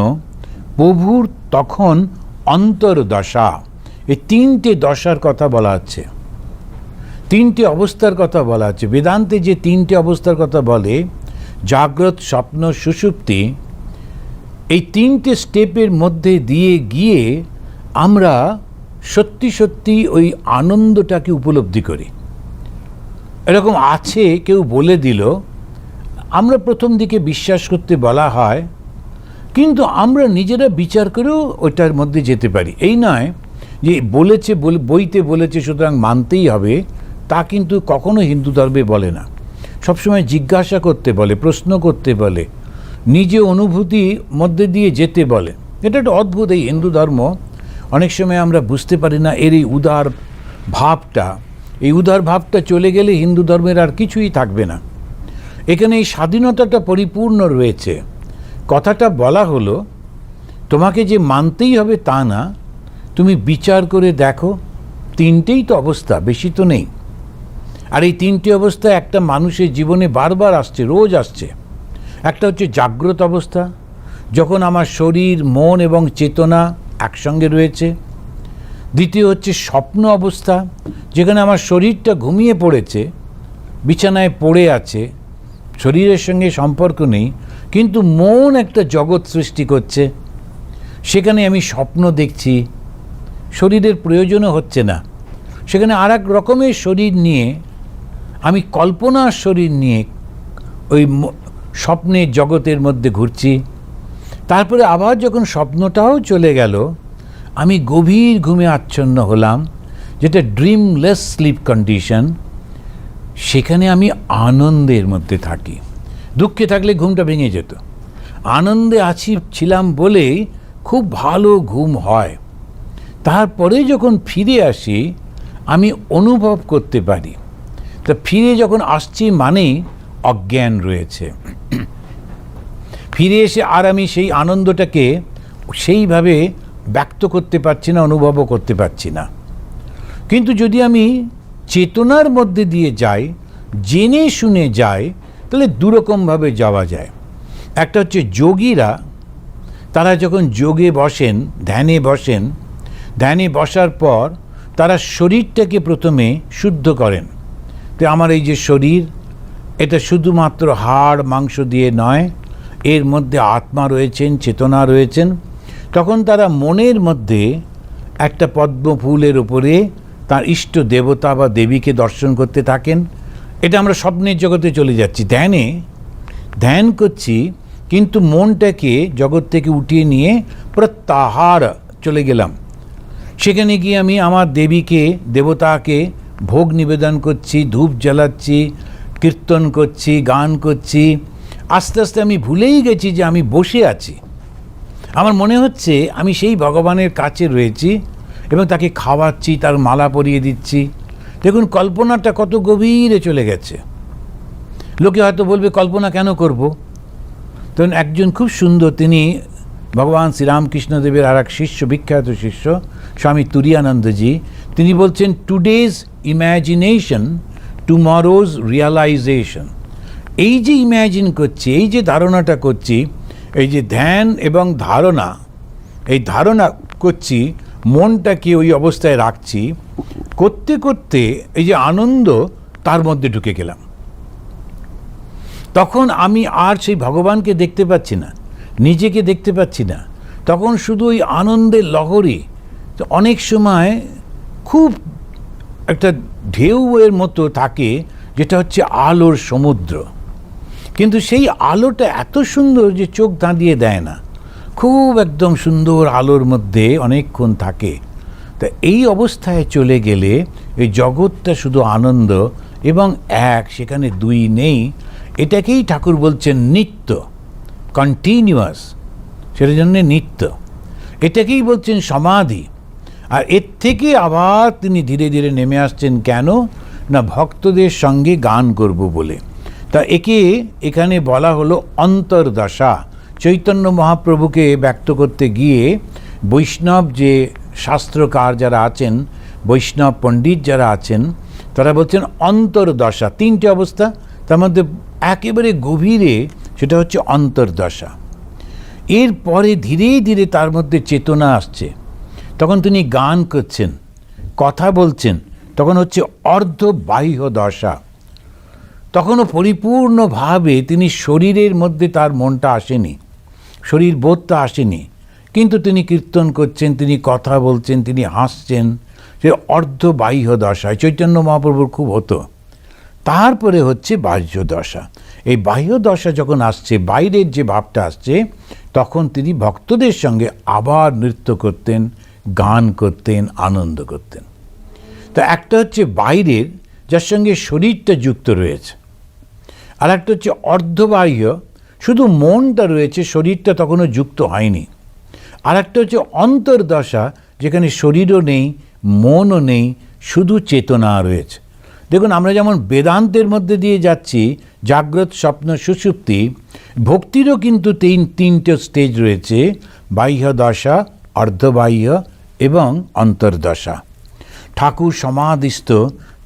প্রভুর তখন অন্তর্দশা। এই তিনটে দশার কথা বলা হচ্ছে, তিনটে অবস্থার কথা বলা হচ্ছে। বেদান্তে যে তিনটে অবস্থার কথা বলে, জাগ্রত, স্বপ্ন, সুষুপ্তি, এই তিনটে স্টেপের মধ্যে দিয়ে গিয়ে আমরা সত্যি সত্যি ওই আনন্দটাকে উপলব্ধি করি। এরকম আছে, কেউ বলে দিল, আমরা প্রথম দিকে বিশ্বাস করতে বলা হয়, কিন্তু আমরা নিজেরা বিচার করেও ওইটার মধ্যে যেতে পারি। এই নয় যে বলেছে, বইতে বলেছে সুতরাং মানতেই হবে, তা কিন্তু কখনো হিন্দু ধর্মে বলে না। সবসময় জিজ্ঞাসা করতে বলে, প্রশ্ন করতে বলে, নিজে অনুভূতি মধ্যে দিয়ে যেতে বলে। এটা একটা অদ্ভুত এই হিন্দু ধর্ম। অনেক সময় আমরা বুঝতে পারি না এর এই উদার ভাবটা। এই উদার ভাবটা চলে গেলে হিন্দু ধর্মের আর কিছুই থাকবে না। এখানে এই স্বাধীনতাটা পরিপূর্ণ রয়েছে। কথাটা বলা হলো, তোমাকে যে মানতেই হবে তা না, তুমি বিচার করে দেখো। তিনটেই তো অবস্থা, বেশি তো নেই। আর এই তিনটে অবস্থা একটা মানুষের জীবনে বারবার আসছে, রোজ আসছে। একটা হচ্ছে জাগ্রত অবস্থা, যখন আমার শরীর, মন এবং চেতনা একসঙ্গে রয়েছে। দ্বিতীয় হচ্ছে স্বপ্ন অবস্থা, যেখানে আমার শরীরটা ঘুমিয়ে পড়েছে, বিছানায় পড়ে আছে, শরীরের সঙ্গে সম্পর্ক নেই, কিন্তু মন একটা জগৎ সৃষ্টি করছে, সেখানে আমি স্বপ্ন দেখছি, শরীরের প্রয়োজনও হচ্ছে না। সেখানে আর এক রকমের শরীর নিয়ে, আমি কল্পনার শরীর নিয়ে ওই স্বপ্নের জগতের মধ্যে ঘুরছি। তারপরে আবার যখন স্বপ্নটাও চলে গেল, আমি গভীর ঘুমে আচ্ছন্ন হলাম, যেটা ড্রিমলেস স্লিপ কন্ডিশন। সেখানে আমি আনন্দের মধ্যে থাকি। দুঃখে থাকলে ঘুমটা ভেঙে যেত। আনন্দে ছিলাম বলেই খুব ভালো ঘুম হয়। তারপরে যখন ফিরে আসি আমি অনুভব করতে পারি, তা ফিরে যখন আসছি মানেই অজ্ঞান রয়েছে। ফিরে এসে আর আমি সেই আনন্দটাকে সেইভাবে ব্যক্ত করতে পারছি না, অনুভবও করতে পারছি না। কিন্তু যদি আমি চেতনার মধ্যে দিয়ে যাই, জেনে শুনে যাই, তাহলে দুরকমভাবে যাওয়া যায়। একটা হচ্ছে যোগীরা, তারা যখন যোগে বসেন, ধ্যানে বসার পর তারা শরীরটাকে প্রথমে শুদ্ধ করেন। তো আমার এই যে শরীর, এটা শুধুমাত্র হাড় মাংস দিয়ে নয়, এর মধ্যে আত্মা রয়েছেন, চেতনা রয়েছেন। তখন তারা মনের মধ্যে একটা পদ্ম ফুলের উপরে তার ইষ্ট দেবতা বা দেবীকে দর্শন করতে থাকেন। এটা আমরা স্বপ্নের জগতে চলে যাচ্ছি। ধ্যান করছি, কিন্তু মনটাকে জগৎ থেকে উঠিয়ে নিয়ে প্রত্যাহার চলে গেলাম। সেখানে গিয়ে আমি আমার দেবীকে, দেবতাকে ভোগ নিবেদন করছি, ধূপ জ্বালাচ্ছি, কীর্তন করছি, গান করছি। আস্তে আস্তে আমি ভুলেই গেছি যে আমি বসে আছি। আমার মনে হচ্ছে আমি সেই ভগবানের কাছে রয়েছি এবং তাকে খাওয়াচ্ছি, তার মালা পরিয়ে দিচ্ছি। দেখুন কল্পনাটা কত গভীরে চলে গেছে। লোকে হয়তো বলবে কল্পনা কেন করব। তখন একজন খুব সুন্দর, তিনি ভগবান শ্রীরামকৃষ্ণদেবের আর এক শিষ্য, বিখ্যাত শিষ্য স্বামী তুরীয়ানন্দজি, তিনি বলছেন টুডেজ ইম্যাজিনেশন, টুমরোজ রিয়ালাইজেশন। এই যে ইম্যাজিন করছি, এই যে ধারণাটা করছি, এই যে ধ্যান এবং ধারণা, এই ধারণা করছি, মনটাকে ওই অবস্থায় রাখছি, করতে করতে এই যে আনন্দ, তার মধ্যে ঢুকে গেলাম। তখন আমি আর সেই ভগবানকে দেখতে পাচ্ছি না, নিজেকে দেখতে পাচ্ছি না। তখন শুধু ওই আনন্দের লহরী। তো অনেক সময় খুব একটা ঢেউয়ের মতো থাকে, যেটা হচ্ছে আলোর সমুদ্র। কিন্তু সেই আলোটা এত সুন্দর যে চোখ ধাঁধিয়ে দেয় না, খুব একদম সুন্দর আলোর মধ্যে অনেকক্ষণ থাকে। তা এই অবস্থায় চলে গেলে এই জগৎটা শুধু আনন্দ এবং এক, সেখানে দুই নেই। এটাকেই ঠাকুর বলছেন নিত্য, কন্টিনিউয়াস, সেটার জন্যে নিত্য। এটাকেই বলছেন সমাধি। আর এর থেকে আবার তিনি ধীরে ধীরে নেমে আসছেন। কেন না, ভক্তদের সঙ্গে গান করব বলে। তা এখানে বলা হলো অন্তর্দশা। চৈতন্য মহাপ্রভুকে ব্যক্ত করতে গিয়ে বৈষ্ণব যে শাস্ত্রকার যারা আছেন, বৈষ্ণব পণ্ডিত যারা আছেন, তারা বলছেন অন্তর্দশা। তিনটে অবস্থা, তার মধ্যে একেবারে গভীরে সেটা হচ্ছে অন্তর্দশা। এরপরে ধীরে ধীরে তার মধ্যে চেতনা আসছে। তখন তিনি গান করছেন, কথা বলছেন, তখন হচ্ছে অর্ধবাহ্য দশা। তখনও পরিপূর্ণভাবে তিনি শরীরের মধ্যে তার মনটা আসেনি, শরীর বোধটা আসেনি, কিন্তু তিনি কীর্তন করছেন, তিনি কথা বলছেন, তিনি হাসছেন। সে অর্ধবাহ্য দশায় চৈতন্য মহাপ্রভুর খুব হতো। তারপরে হচ্ছে বাহ্য দশা। এই বাহ্য দশা যখন আসছে, বাইরের যে ভাবটা আসছে, তখন তিনি ভক্তদের সঙ্গে আবার নৃত্য করতেন, গান করতেন, আনন্দ করতেন। তো একটা হচ্ছে বাইরের, যার সঙ্গে শরীরটা যুক্ত রয়েছে, আর একটা হচ্ছে অর্ধবাহ্য, শুধু মনটা রয়েছে, শরীরটা তখনও যুক্ত হয়নি। আর একটা হচ্ছে অন্তর্দশা, যেখানে শরীরও নেই, মনও নেই, শুধু চেতনা রয়েছে। দেখুন আমরা যেমন বেদান্তের মধ্যে দিয়ে যাচ্ছি, জাগ্রত, স্বপ্ন, সুষুপ্তি, ভক্তিরও কিন্তু তিনটে স্টেজ রয়েছে, বাহ্য দশা, অর্ধবাহ্য এবং অন্তর্দশা। ঠাকুর সমাধিস্থ,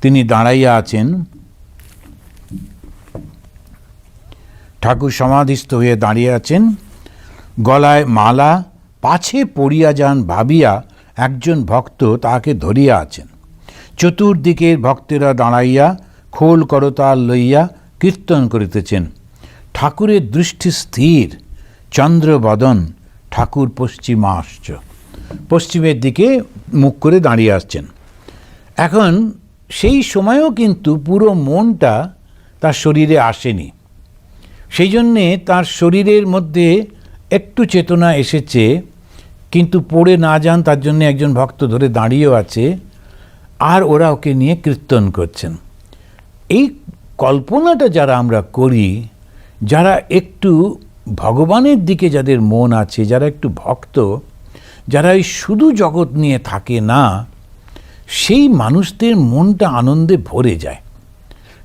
তিনি দাঁড়াইয়া আছেন। ঠাকুর সমাধিস্থ হয়ে দাঁড়িয়ে আছেন, গলায় মালা, পাছে পড়িয়া যান ভাবিয়া একজন ভক্ত তাহাকে ধরিয়া আছেন। চতুর্দিকের ভক্তেরা দাঁড়াইয়া খোল করতাল লইয়া কীর্তন করিতেছেন। ঠাকুরের দৃষ্টি স্থির, চন্দ্রবদন। ঠাকুর পশ্চিমাশ্চ, পশ্চিমের দিকে মুখ করে দাঁড়িয়ে আসছেন। এখন সেই সময়ও কিন্তু পুরো মনটা তার শরীরে আসেনি, সেই জন্যে তার শরীরের মধ্যে একটু চেতনা এসেছে, কিন্তু পড়ে না যান তার জন্য একজন ভক্ত ধরে দাঁড়িয়েও আছে, আর ওরা ওকে নিয়ে কীর্তন করছেন। এই কল্পনাটা যারা আমরা করি, যারা একটু ভগবানের দিকে যাদের মন আছে, যারা একটু ভক্ত, যারা এই শুধু জগৎ নিয়ে থাকে না, সেই মানুষদের মনটা আনন্দে ভরে যায়।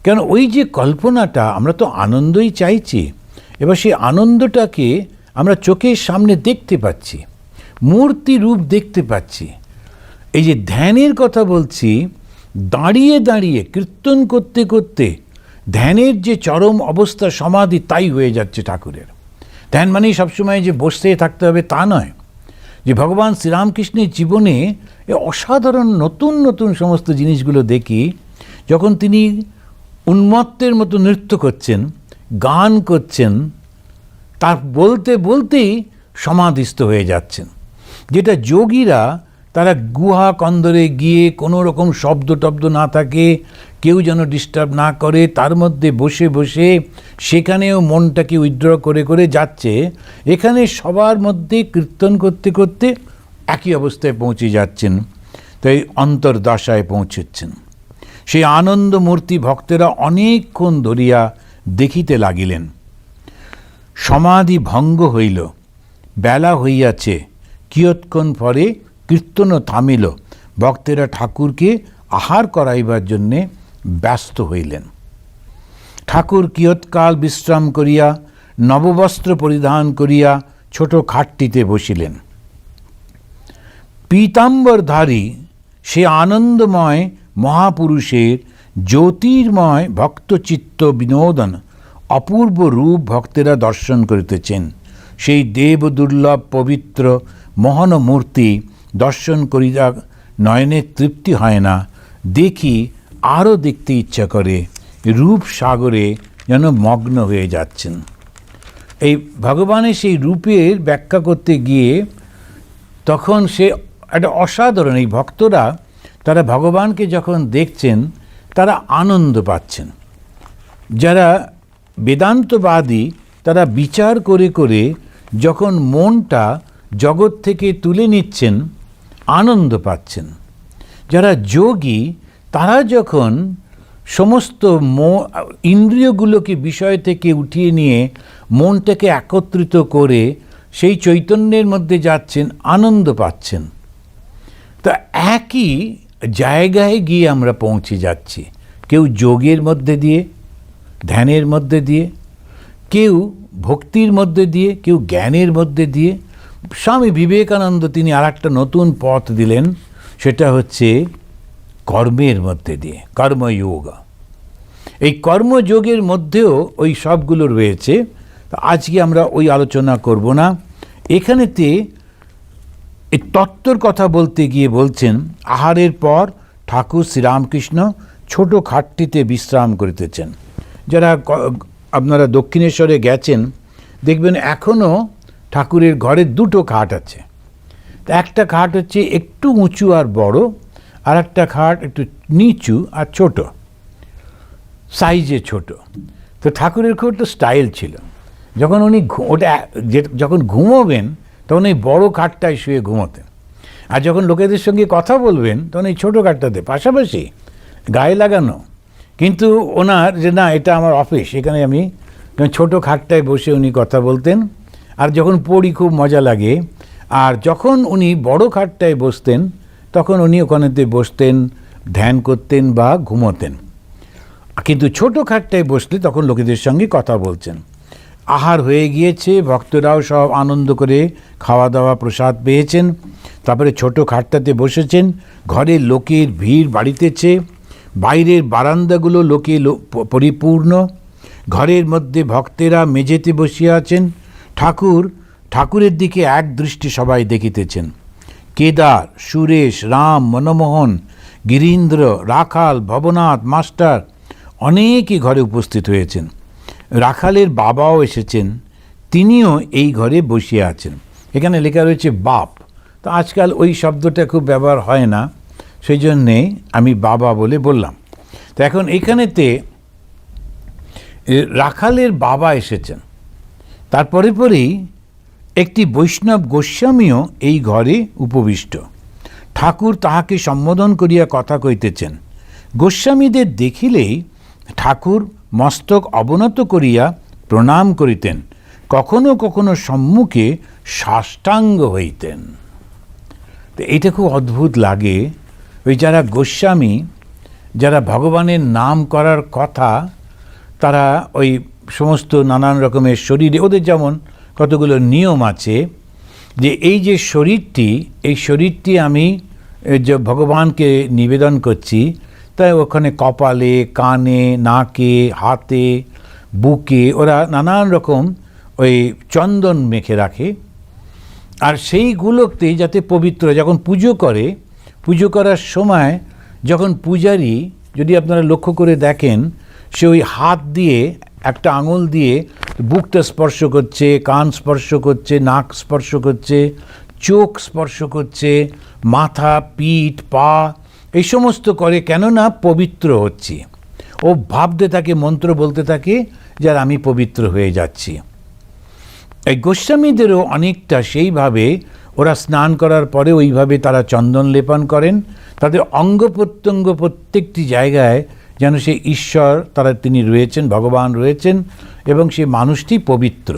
কেন ওই যে কল্পনাটা, আমরা তো আনন্দই চাইছি, এবার সেই আনন্দটাকে আমরা চোখের সামনে দেখতে পাচ্ছি, মূর্তি রূপ দেখতে পাচ্ছি। এই যে ধ্যানের কথা বলছি, দাঁড়িয়ে দাঁড়িয়ে কীর্তন করতে করতে ধ্যানের যে চরম অবস্থা, সমাধি, তাই হয়ে যাচ্ছে ঠাকুরের। ধ্যান মানেই সবসময় যে বসতে থাকতে হবে তা নয়, যে ভগবান শ্রীরামকৃষ্ণের জীবনে এ অসাধারণ নতুন নতুন সমস্ত জিনিসগুলো দেখি। যখন তিনি উন্মত্তের মতো নৃত্য করছেন, গান করছেন, তার বলতে বলতেই সমাধিস্থ হয়ে যাচ্ছেন। যেটা যোগীরা, তারা গুহা কন্দরে গিয়ে কোনো রকম শব্দ টব্দ না থাকে, কেউ যেন ডিস্টার্ব না করে, তার মধ্যে বসে বসে সেখানেও মনটাকে উইথড্র করে করে যাচ্ছে। এখানে সবার মধ্যে কীর্তন করতে করতে একই অবস্থায় পৌঁছে যাচ্ছেন, তাই অন্তর্দশায় পৌঁছেছেন। সেই আনন্দ মূর্তি ভক্তেরা অনেকক্ষণ ধরিয়া দেখিতে লাগিলেন। সমাধি ভঙ্গ হইল, বেলা হইয়াছে, কিয়ৎক্ষণ পরে কীর্তনও থামিল। ভক্তেরা ঠাকুরকে আহার করাইবার জন্যে ব্যস্ত হইলেন। ঠাকুর কিয়ৎকাল বিশ্রাম করিয়া নববস্ত্র পরিধান করিয়া ছোট খাটটিতে বসিলেন। পীতাম্বরধারী সে আনন্দময় মহাপুরুষের জ্যোতির্ময় ভক্তচিত্ত বিনোদন অপূর্ব রূপ ভক্তেরা দর্শন করিতেছেন। সেই দেব দুর্লভ পবিত্র মোহন মূর্তি দর্শন করিয়া নয়নের তৃপ্তি হয় না, দেখি আরও দেখতে ইচ্ছা করে, রূপ সাগরে যেন মগ্ন হয়ে যাচ্ছেন। এই ভগবানের সেই রূপের ব্যাখ্যা করতে গিয়ে তখন সে একটা অসাধারণ, এই ভক্তরা তারা ভগবানকে যখন দেখছেন তারা আনন্দ পাচ্ছেন। যারা বেদান্তবাদী তারা বিচার করে করে যখন মনটা জগৎ থেকে তুলে নিচ্ছেন, আনন্দ পাচ্ছেন। যারা যোগী তারা যখন সমস্ত ইন্দ্রিয়গুলোকে বিষয় থেকে উঠিয়ে নিয়ে মনটাকে একত্রিত করে সেই চৈতন্যের মধ্যে যাচ্ছেন, আনন্দ পাচ্ছেন। তা একই জায়গায় গিয়ে আমরা পৌঁছে যাচ্ছি, কেউ যোগের মধ্যে দিয়ে, ধ্যানের মধ্যে দিয়ে, কেউ ভক্তির মধ্যে দিয়ে, কেউ জ্ঞানের মধ্যে দিয়ে। স্বামী বিবেকানন্দ তিনি আর একটা নতুন পথ দিলেন, সেটা হচ্ছে কর্মের মধ্যে দিয়ে, কর্মযোগ। এই কর্মযোগের মধ্যেও ওই সবগুলো রয়েছে। আজকে আমরা ওই আলোচনা করব না। এখানেতে এই তত্ত্বর কথা বলতে গিয়ে বলছেন, আহারের পর ঠাকুর শ্রীরামকৃষ্ণ ছোট খাটটিতে বিশ্রাম করিতেছেন। যারা আপনারা দক্ষিণেশ্বরে গেছেন দেখবেন এখনও ঠাকুরের ঘরে দুটো খাট আছে। একটা খাট হচ্ছে একটু উঁচু আর বড়, আর একটা খাট একটু নিচু আর ছোট, সাইজে ছোট। তো ঠাকুরের খুব একটা স্টাইল ছিল, যখন উনি যখন ঘুমোবেন তখন এই বড় খাটটায় শুয়ে ঘুমোতেন, আর যখন লোকেদের সঙ্গে কথা বলবেন তখন এই ছোটো খাটটাতে পাশাপাশি গায়ে লাগানো। কিন্তু ওনার যে না, এটা আমার অফিস, এখানে আমি ছোটো খাটটায় বসে উনি কথা বলতেন। আর যখন পড়ি খুব মজা লাগে, আর যখন উনি বড় খাটটায় বসতেন তখন উনি ওখানেতে বসতেন, ধ্যান করতেন বা ঘুমোতেন। কিন্তু ছোট খাটটায় বসলে তখন লোকেদের সঙ্গে কথা বলছেন। আহার হয়ে গিয়েছে, ভক্তরাও সব আনন্দ করে খাওয়া দাওয়া প্রসাদ পেয়েছেন। তারপরে ছোট খাটটাতে বসেছেন। ঘরে লোকের ভিড় বাড়িতেছে, বাইরের বারান্দাগুলো লোকে পরিপূর্ণ। ঘরের মধ্যে ভক্তেরা মেঝেতে বসিয়া আছেন। ঠাকুরের দিকে এক দৃষ্টি সবাই দেখিতেছেন। কেদার, সুরেশ, রাম, মনমোহন, গিরীন্দ্র, রাখাল, ভবনাথ, মাস্টার অনেকেই ঘরে উপস্থিত হয়েছেন। রাখালের বাবাও এসেছেন, তিনিও এই ঘরে বসিয়া আছেন। এখানে লেখা রয়েছে বাপ, তো আজকাল ওই শব্দটা খুব ব্যবহার হয় না, সেই জন্যে আমি বাবা বলে বললাম। তো এখন এখানেতে রাখালের বাবা এসেছেন। তারপরে পরেই একটি বৈষ্ণব গোস্বামীও এই ঘরে উপবিষ্ট। ঠাকুর তাহাকে সম্বোধন করিয়া কথা কইতেছেন। গোস্বামীদের দেখিলেই ঠাকুর মস্তক অবনত করিয়া প্রণাম করিতেন, কখনো কখনো সম্মুখে সাষ্টাঙ্গ হইতেন। তো এটা খুব অদ্ভুত লাগে। ওই যারা গোস্বামী, যারা ভগবানের নাম করার কথা, তারা ওই সমস্ত নানান রকমের শরীরে, ওদের যেমন কতগুলো নিয়ম আছে যে এই যে শরীরটি আমি যে ভগবানকে নিবেদন করছি, তাই ওখানে কপালে, কানে, নাকে, হাতে, বুকে ওরা নানান রকম ওই চন্দন মেখে রাখে। আর সেইগুলোতে যাতে পবিত্র, যখন পুজো করার সময় যখন পূজারী, যদি আপনারা লক্ষ্য করে দেখেন, সে ওই হাত দিয়ে একটা আঙুল দিয়ে বুকটা স্পর্শ করছে, কান স্পর্শ করছে, নাক স্পর্শ করছে, চোখ স্পর্শ করছে, মাথা, পিঠ, পা, এই সমস্ত করে। কেননা পবিত্র হচ্ছি। ও ভাবতে থাকে, মন্ত্র বলতে থাকে যে আর আমি পবিত্র হয়ে যাচ্ছি। এই গোস্বামীদেরও অনেকটা সেইভাবে, ওরা স্নান করার পরে ওইভাবে তারা চন্দন লেপন করেন। তাদের অঙ্গ প্রত্যঙ্গ প্রত্যেকটি জায়গায় যেন সে ঈশ্বর, তিনি রয়েছেন, ভগবান রয়েছেন, এবং সে মানুষটি পবিত্র।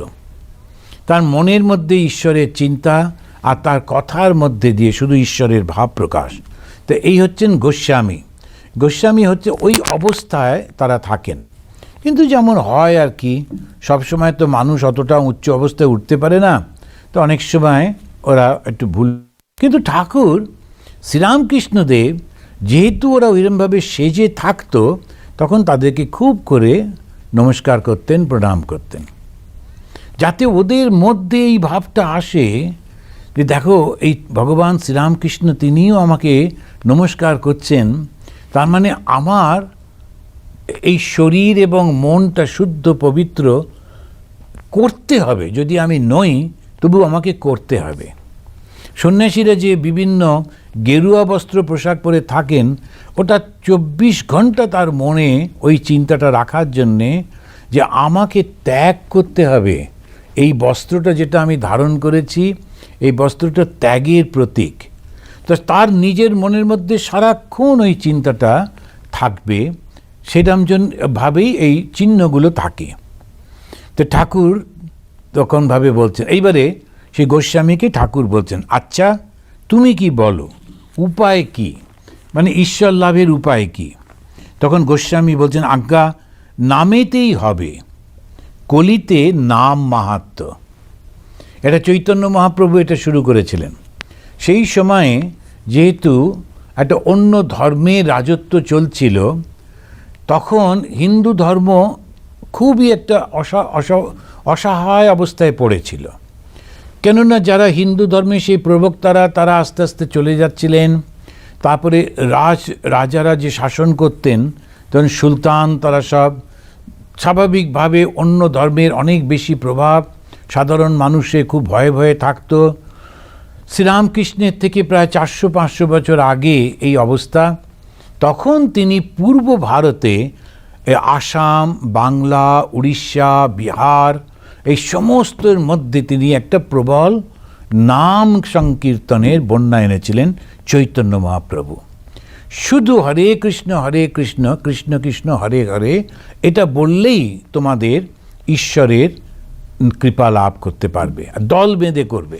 তার মনের মধ্যে ঈশ্বরের চিন্তা, আর তার কথার মধ্যে দিয়ে শুধু ঈশ্বরের ভাব প্রকাশ। তো এই হচ্ছেন গোস্বামী হচ্ছে ওই অবস্থায় তারা থাকেন। কিন্তু যেমন হয় আর কি, সবসময় তো মানুষ অতটা উচ্চ অবস্থায় উঠতে পারে না, তো অনেক সময় ওরা একটু ভুল। কিন্তু ঠাকুর শ্রীরামকৃষ্ণদেব যেহেতু ওরা ওইরকমভাবে সেজে থাকতো, তখন তাদেরকে খুব করে নমস্কার করতেন, প্রণাম করতেন, যাতে ওদের মধ্যে এই ভাবটা আসে যে দেখো এই ভগবান শ্রীরামকৃষ্ণ তিনিও আমাকে নমস্কার করছেন, তার মানে আমার এই শরীর এবং মনটা শুদ্ধ পবিত্র করতে হবে। যদি আমি নই, তবু আমাকে করতে হবে। সন্ন্যাসীরা যে বিভিন্ন গেরুয়া বস্ত্র পোশাক পরে থাকেন, ওটা 24 ঘন্টা তার মনে ওই চিন্তাটা রাখার জন্যে যে আমাকে ত্যাগ করতে হবে। এই বস্ত্রটা যেটা আমি ধারণ করেছি, এই বস্ত্রটা ত্যাগের প্রতীক। তো তার নিজের মনের মধ্যে সারাক্ষণ ওই চিন্তাটা থাকবে, সেরকমভাবেই এই চিহ্নগুলো থাকে। তো ঠাকুর তখনভাবে বলছেন, এইবারে সেই গোস্বামীকে ঠাকুর বলছেন, আচ্ছা তুমি কি বলো, উপায় কি, মানে ঈশ্বর লাভের উপায় কি? তখন গোস্বামী বলছেন, আজ্ঞা নামেতেই হবে, কলিতে নাম মাহাত্ম্য। এটা চৈতন্য মহাপ্রভু এটা শুরু করেছিলেন। সেই সময়ে যেহেতু একটা অন্য ধর্মের রাজত্ব চলছিল, তখন হিন্দু ধর্ম খুবই একটা অসহায় অবস্থায় পড়েছিল। কেননা যারা হিন্দু ধর্মের সেই প্রবক্তারা, তারা আস্তে আস্তে চলে যাচ্ছিলেন। তারপরে রাজারা যে শাসন করতেন, তখন সুলতান, তারা সব স্বাভাবিকভাবে অন্য ধর্মের অনেক বেশি প্রভাব, সাধারণ মানুষে খুব ভয়ে ভয়ে থাকতো। শ্রীরামকৃষ্ণের থেকে প্রায় 400-500 বছর আগে এই অবস্থা। তখন তিনি পূর্ব ভারতে আসাম, বাংলা, উড়িষ্যা, বিহার, এই সমস্তর মধ্যে তিনি একটা প্রবল নাম সংকীর্তনের বন্যা এনেছিলেন চৈতন্য মহাপ্রভু। শুধু হরে কৃষ্ণ কৃষ্ণ কৃষ্ণ হরে হরে এটা বললেই তোমাদের ঈশ্বরের কৃপা লাভ করতে পারবে, আর দল বেঁধে করবে।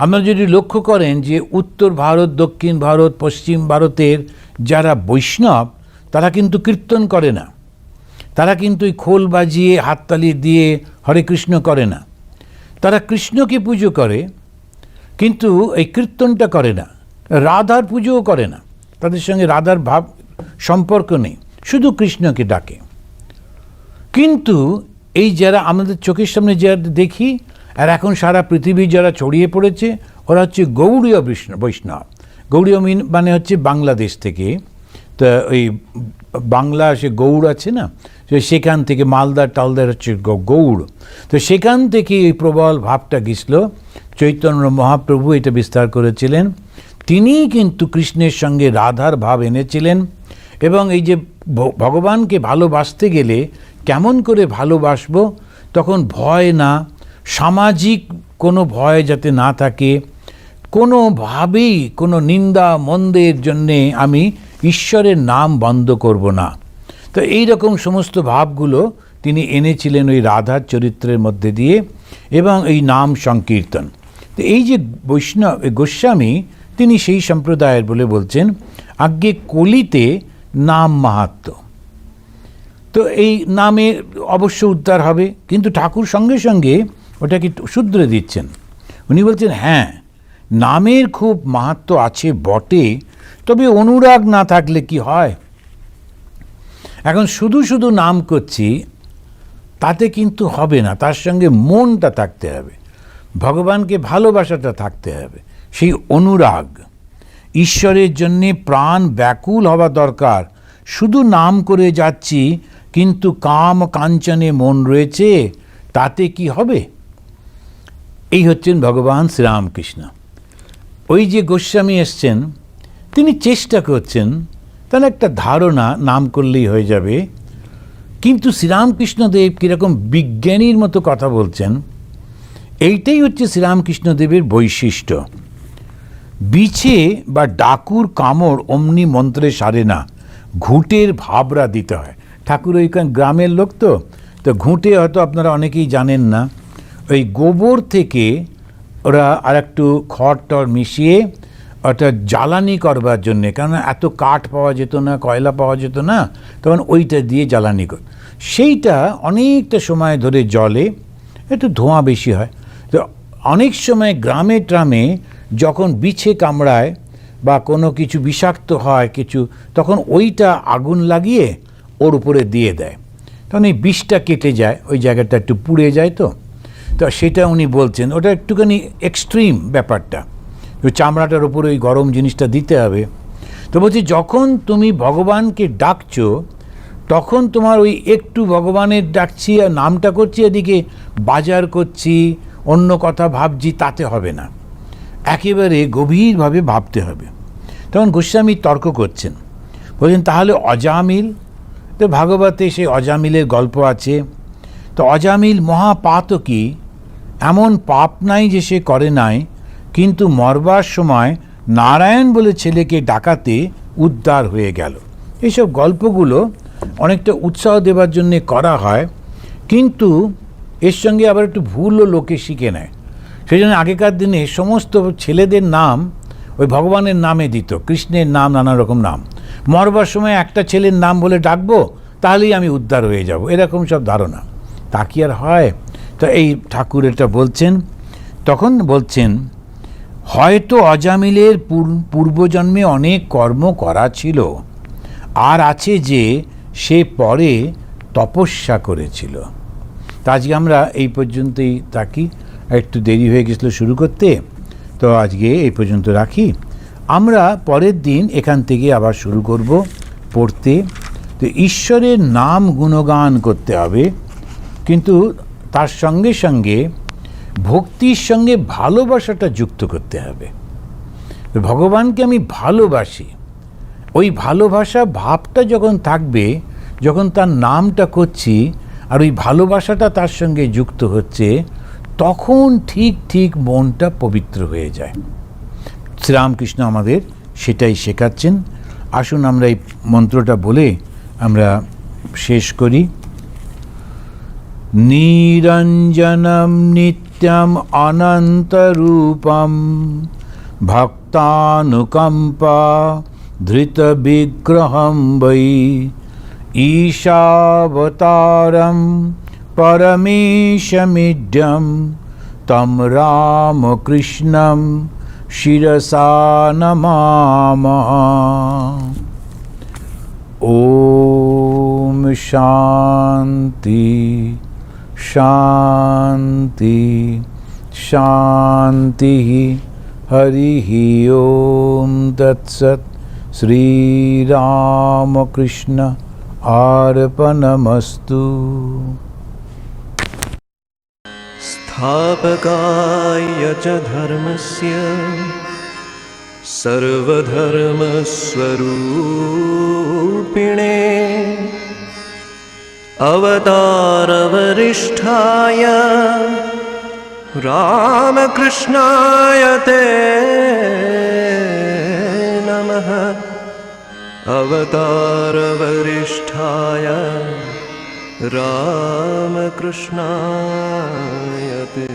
আপনারা যদি লক্ষ্য করেন যে উত্তর ভারত, দক্ষিণ ভারত, পশ্চিম ভারতের যারা বৈষ্ণব, তারা কিন্তু কীর্তন করে না, তারা কিন্তু ওই খোল বাজিয়ে হাততালি দিয়ে হরে কৃষ্ণ করে না। তারা কৃষ্ণকে পুজো করে, কিন্তু এই কীর্তনটা করে না। রাধার পুজোও করে না, তাদের সঙ্গে রাধার ভাব সম্পর্ক নেই, শুধু কৃষ্ণকে ডাকে। কিন্তু এই যারা আমাদের চোখের সামনে যারা দেখি, আর এখন সারা পৃথিবী যারা ছড়িয়ে পড়েছে, ওরা হচ্ছে গৌড়ীয় বৈষ্ণব। গৌড়ীয় মানে হচ্ছে বাংলাদেশ থেকে, তো ওই বাংলা সে গৌড় আছে না, সেখান থেকে মালদা টালদার হচ্ছে গৌড়। তো সেখান থেকে এই প্রবল ভাবটা গেছিল। চৈতন্য মহাপ্রভু এটা বিস্তার করেছিলেন। তিনিই কিন্তু কৃষ্ণের সঙ্গে রাধার ভাব এনেছিলেন। এবং এই যে ভগবানকে ভালোবাসতে গেলে কেমন করে ভালোবাসবো, তখন ভয় না, সামাজিক কোনো ভয় যাতে না থাকে, কোনোভাবেই কোনো নিন্দা মন্দের জন্যে আমি ঈশ্বরের নাম বন্ধ করব না। তো এই রকম সমস্ত ভাবগুলো তিনি এনেছিলেন ওই রাধার চরিত্রের মধ্যে দিয়ে, এবং এই নাম সংকীর্তন। তো এই যে গোস্বামী, তিনি সেই সম্প্রদায়ের বলে বলছেন আজ্ঞে কলিতে নাম মাহাত্ম্য। তো এই নামে অবশ্য উদ্ধার হবে, কিন্তু ঠাকুর সঙ্গে সঙ্গে ওটাকে শুধরে দিচ্ছেন। উনি বলছেন হ্যাঁ, নামের খুব মাহাত্ম্য আছে বটে, তবে অনুরাগ না থাকলে কি হয়? এখন শুধু শুধু নাম করছি তাতে কিন্তু হবে না, তার সঙ্গে মনটা থাকতে হবে, ভগবানকে ভালোবাসাটা থাকতে হবে, সেই অনুরাগ, ঈশ্বরের জন্যে প্রাণ ব্যাকুল হওয়া দরকার। শুধু নাম করে যাচ্ছি কিন্তু কাম কাঞ্চনে মন রয়েছে, তাতে কি হবে? এই হচ্ছেন ভগবান শ্রীরামকৃষ্ণ। ওই যে গোস্বামী এসছেন, তিনি চেষ্টা করছেন, তার একটা ধারণা নাম করলেই হয়ে যাবে, কিন্তু শ্রীরামকৃষ্ণদেব কীরকম বিজ্ঞানীর মতো কথা বলছেন, এইটাই হচ্ছে শ্রীরামকৃষ্ণদেবের বৈশিষ্ট্য। বিছে বা ডাকুর কামড় অমনি মন্ত্রে সারে না, ঘুঁটের ভাবরা দিতে হয়। ঠাকুর ওইখান গ্রামের লোক, তো ঘুঁটে হয়তো আপনারা অনেকেই জানেন না, ওই গোবর থেকে ওরা আর একটু খড় টড় মিশিয়ে ওটা জ্বালানি করবার জন্যে, কারণ এত কাঠ পাওয়া যেত না, কয়লা পাওয়া যেত না, তখন ওইটা দিয়ে জ্বালানি কর, সেইটা অনেকটা সময় ধরে জ্বলে, একটু ধোঁয়া বেশি হয়। তো অনেক সময় গ্রামে ট্রামে যখন বিছে কামড়ায় বা কোনো কিছু বিষাক্ত হয় কিছু, তখন ওইটা আগুন লাগিয়ে ওর উপরে দিয়ে দেয়, তখন এই বিষটা কেটে যায়, ওই জায়গাটা একটু পুড়ে যায়। তো সেটা উনি বলছেন ওটা একটুখানি এক্সট্রিম ব্যাপারটা, ওই চামড়াটার উপরে ওই গরম জিনিসটা দিতে হবে। তো বলছি যখন তুমি ভগবানকে ডাকছো, তখন তোমার ওই একটু ভগবানের ডাকছি আর নামটা করছি, এদিকে বাজার করছি, অন্য কথা ভাবছি, তাতে হবে না, একেবারে গভীরভাবে ভাবতে হবে। তখন গোস্বামী তর্ক করছেন, বলছেন তাহলে অজামিল, তো ভাগবতে সেই অজামিলের গল্প আছে, তো অজামিল মহাপাতকী, এমন পাপ নাই যে সে করে নাই, কিন্তু মরবার সময় নারায়ণ বলে ছেলেকে ডাকাতে উদ্ধার হয়ে গেল। এইসব গল্পগুলো অনেকটা উৎসাহ দেবার জন্যে করা হয়, কিন্তু এর সঙ্গে আবার একটু ভুলও লোকে শিখে নেয়। সেই জন্য আগেকার দিনে সমস্ত ছেলেদের নাম ওই ভগবানের নামে দিত, কৃষ্ণের নাম, নানা রকম নাম। মরবার সময় একটা ছেলের নাম বলে ডাকবো, তাহলেই আমি উদ্ধার হয়ে যাব, এরকম সব ধারণা। তা কি আর হয়? তো এই ঠাকুর এটা বলছেন, তখন বলছেন হয়তো অজামিলের পূর্বজন্মে অনেক কর্ম করা ছিল, আর আছে যে সে পরে তপস্যা করেছিল। তা আজকে আমরা এই পর্যন্তই থাকি, একটু দেরি হয়ে গেছিল শুরু করতে, তো আজকে এই পর্যন্ত রাখি। আমরা পরের দিন এখান থেকে আবার শুরু করব পড়তে। তো ঈশ্বরের নাম গুণগান করতে হবে, কিন্তু তার সঙ্গে সঙ্গে ভক্তির সঙ্গে ভালোবাসাটা যুক্ত করতে হবে। ভগবানকে আমি ভালোবাসি, ওই ভালোবাসা ভাবটা যখন থাকবে, যখন তার নামটা করছি আর ওই ভালোবাসাটা তার সঙ্গে যুক্ত হচ্ছে, তখন ঠিক ঠিক মনটা পবিত্র হয়ে যায়। শ্রীরামকৃষ্ণ আমাদের সেটাই শেখাচ্ছেন। আসুন আমরা এই মন্ত্রটা বলে আমরা শেষ করি। নিরঞ্জনম নিত্যম অনন্তরূপম ভক্তানুকম্পা ধৃত বিগ্রহম বৈ ঈশাবতারম পরমেশমিড্যম তম রামকৃষ্ণম শিরসা নমামঃ। ওম শান্তি শান্তি শান্তি। হরি ওম তৎসৎ। শ্রীরামকৃষ্ণ अर्पणमस्तु। स्थापकाय च धर्मस्य सर्वधर्मस्वरूपिणे अवतारवरिष्ठाय रामकृष्णाय ते नमः। अवतारवरिष्ठाय रामकृष्णाय ते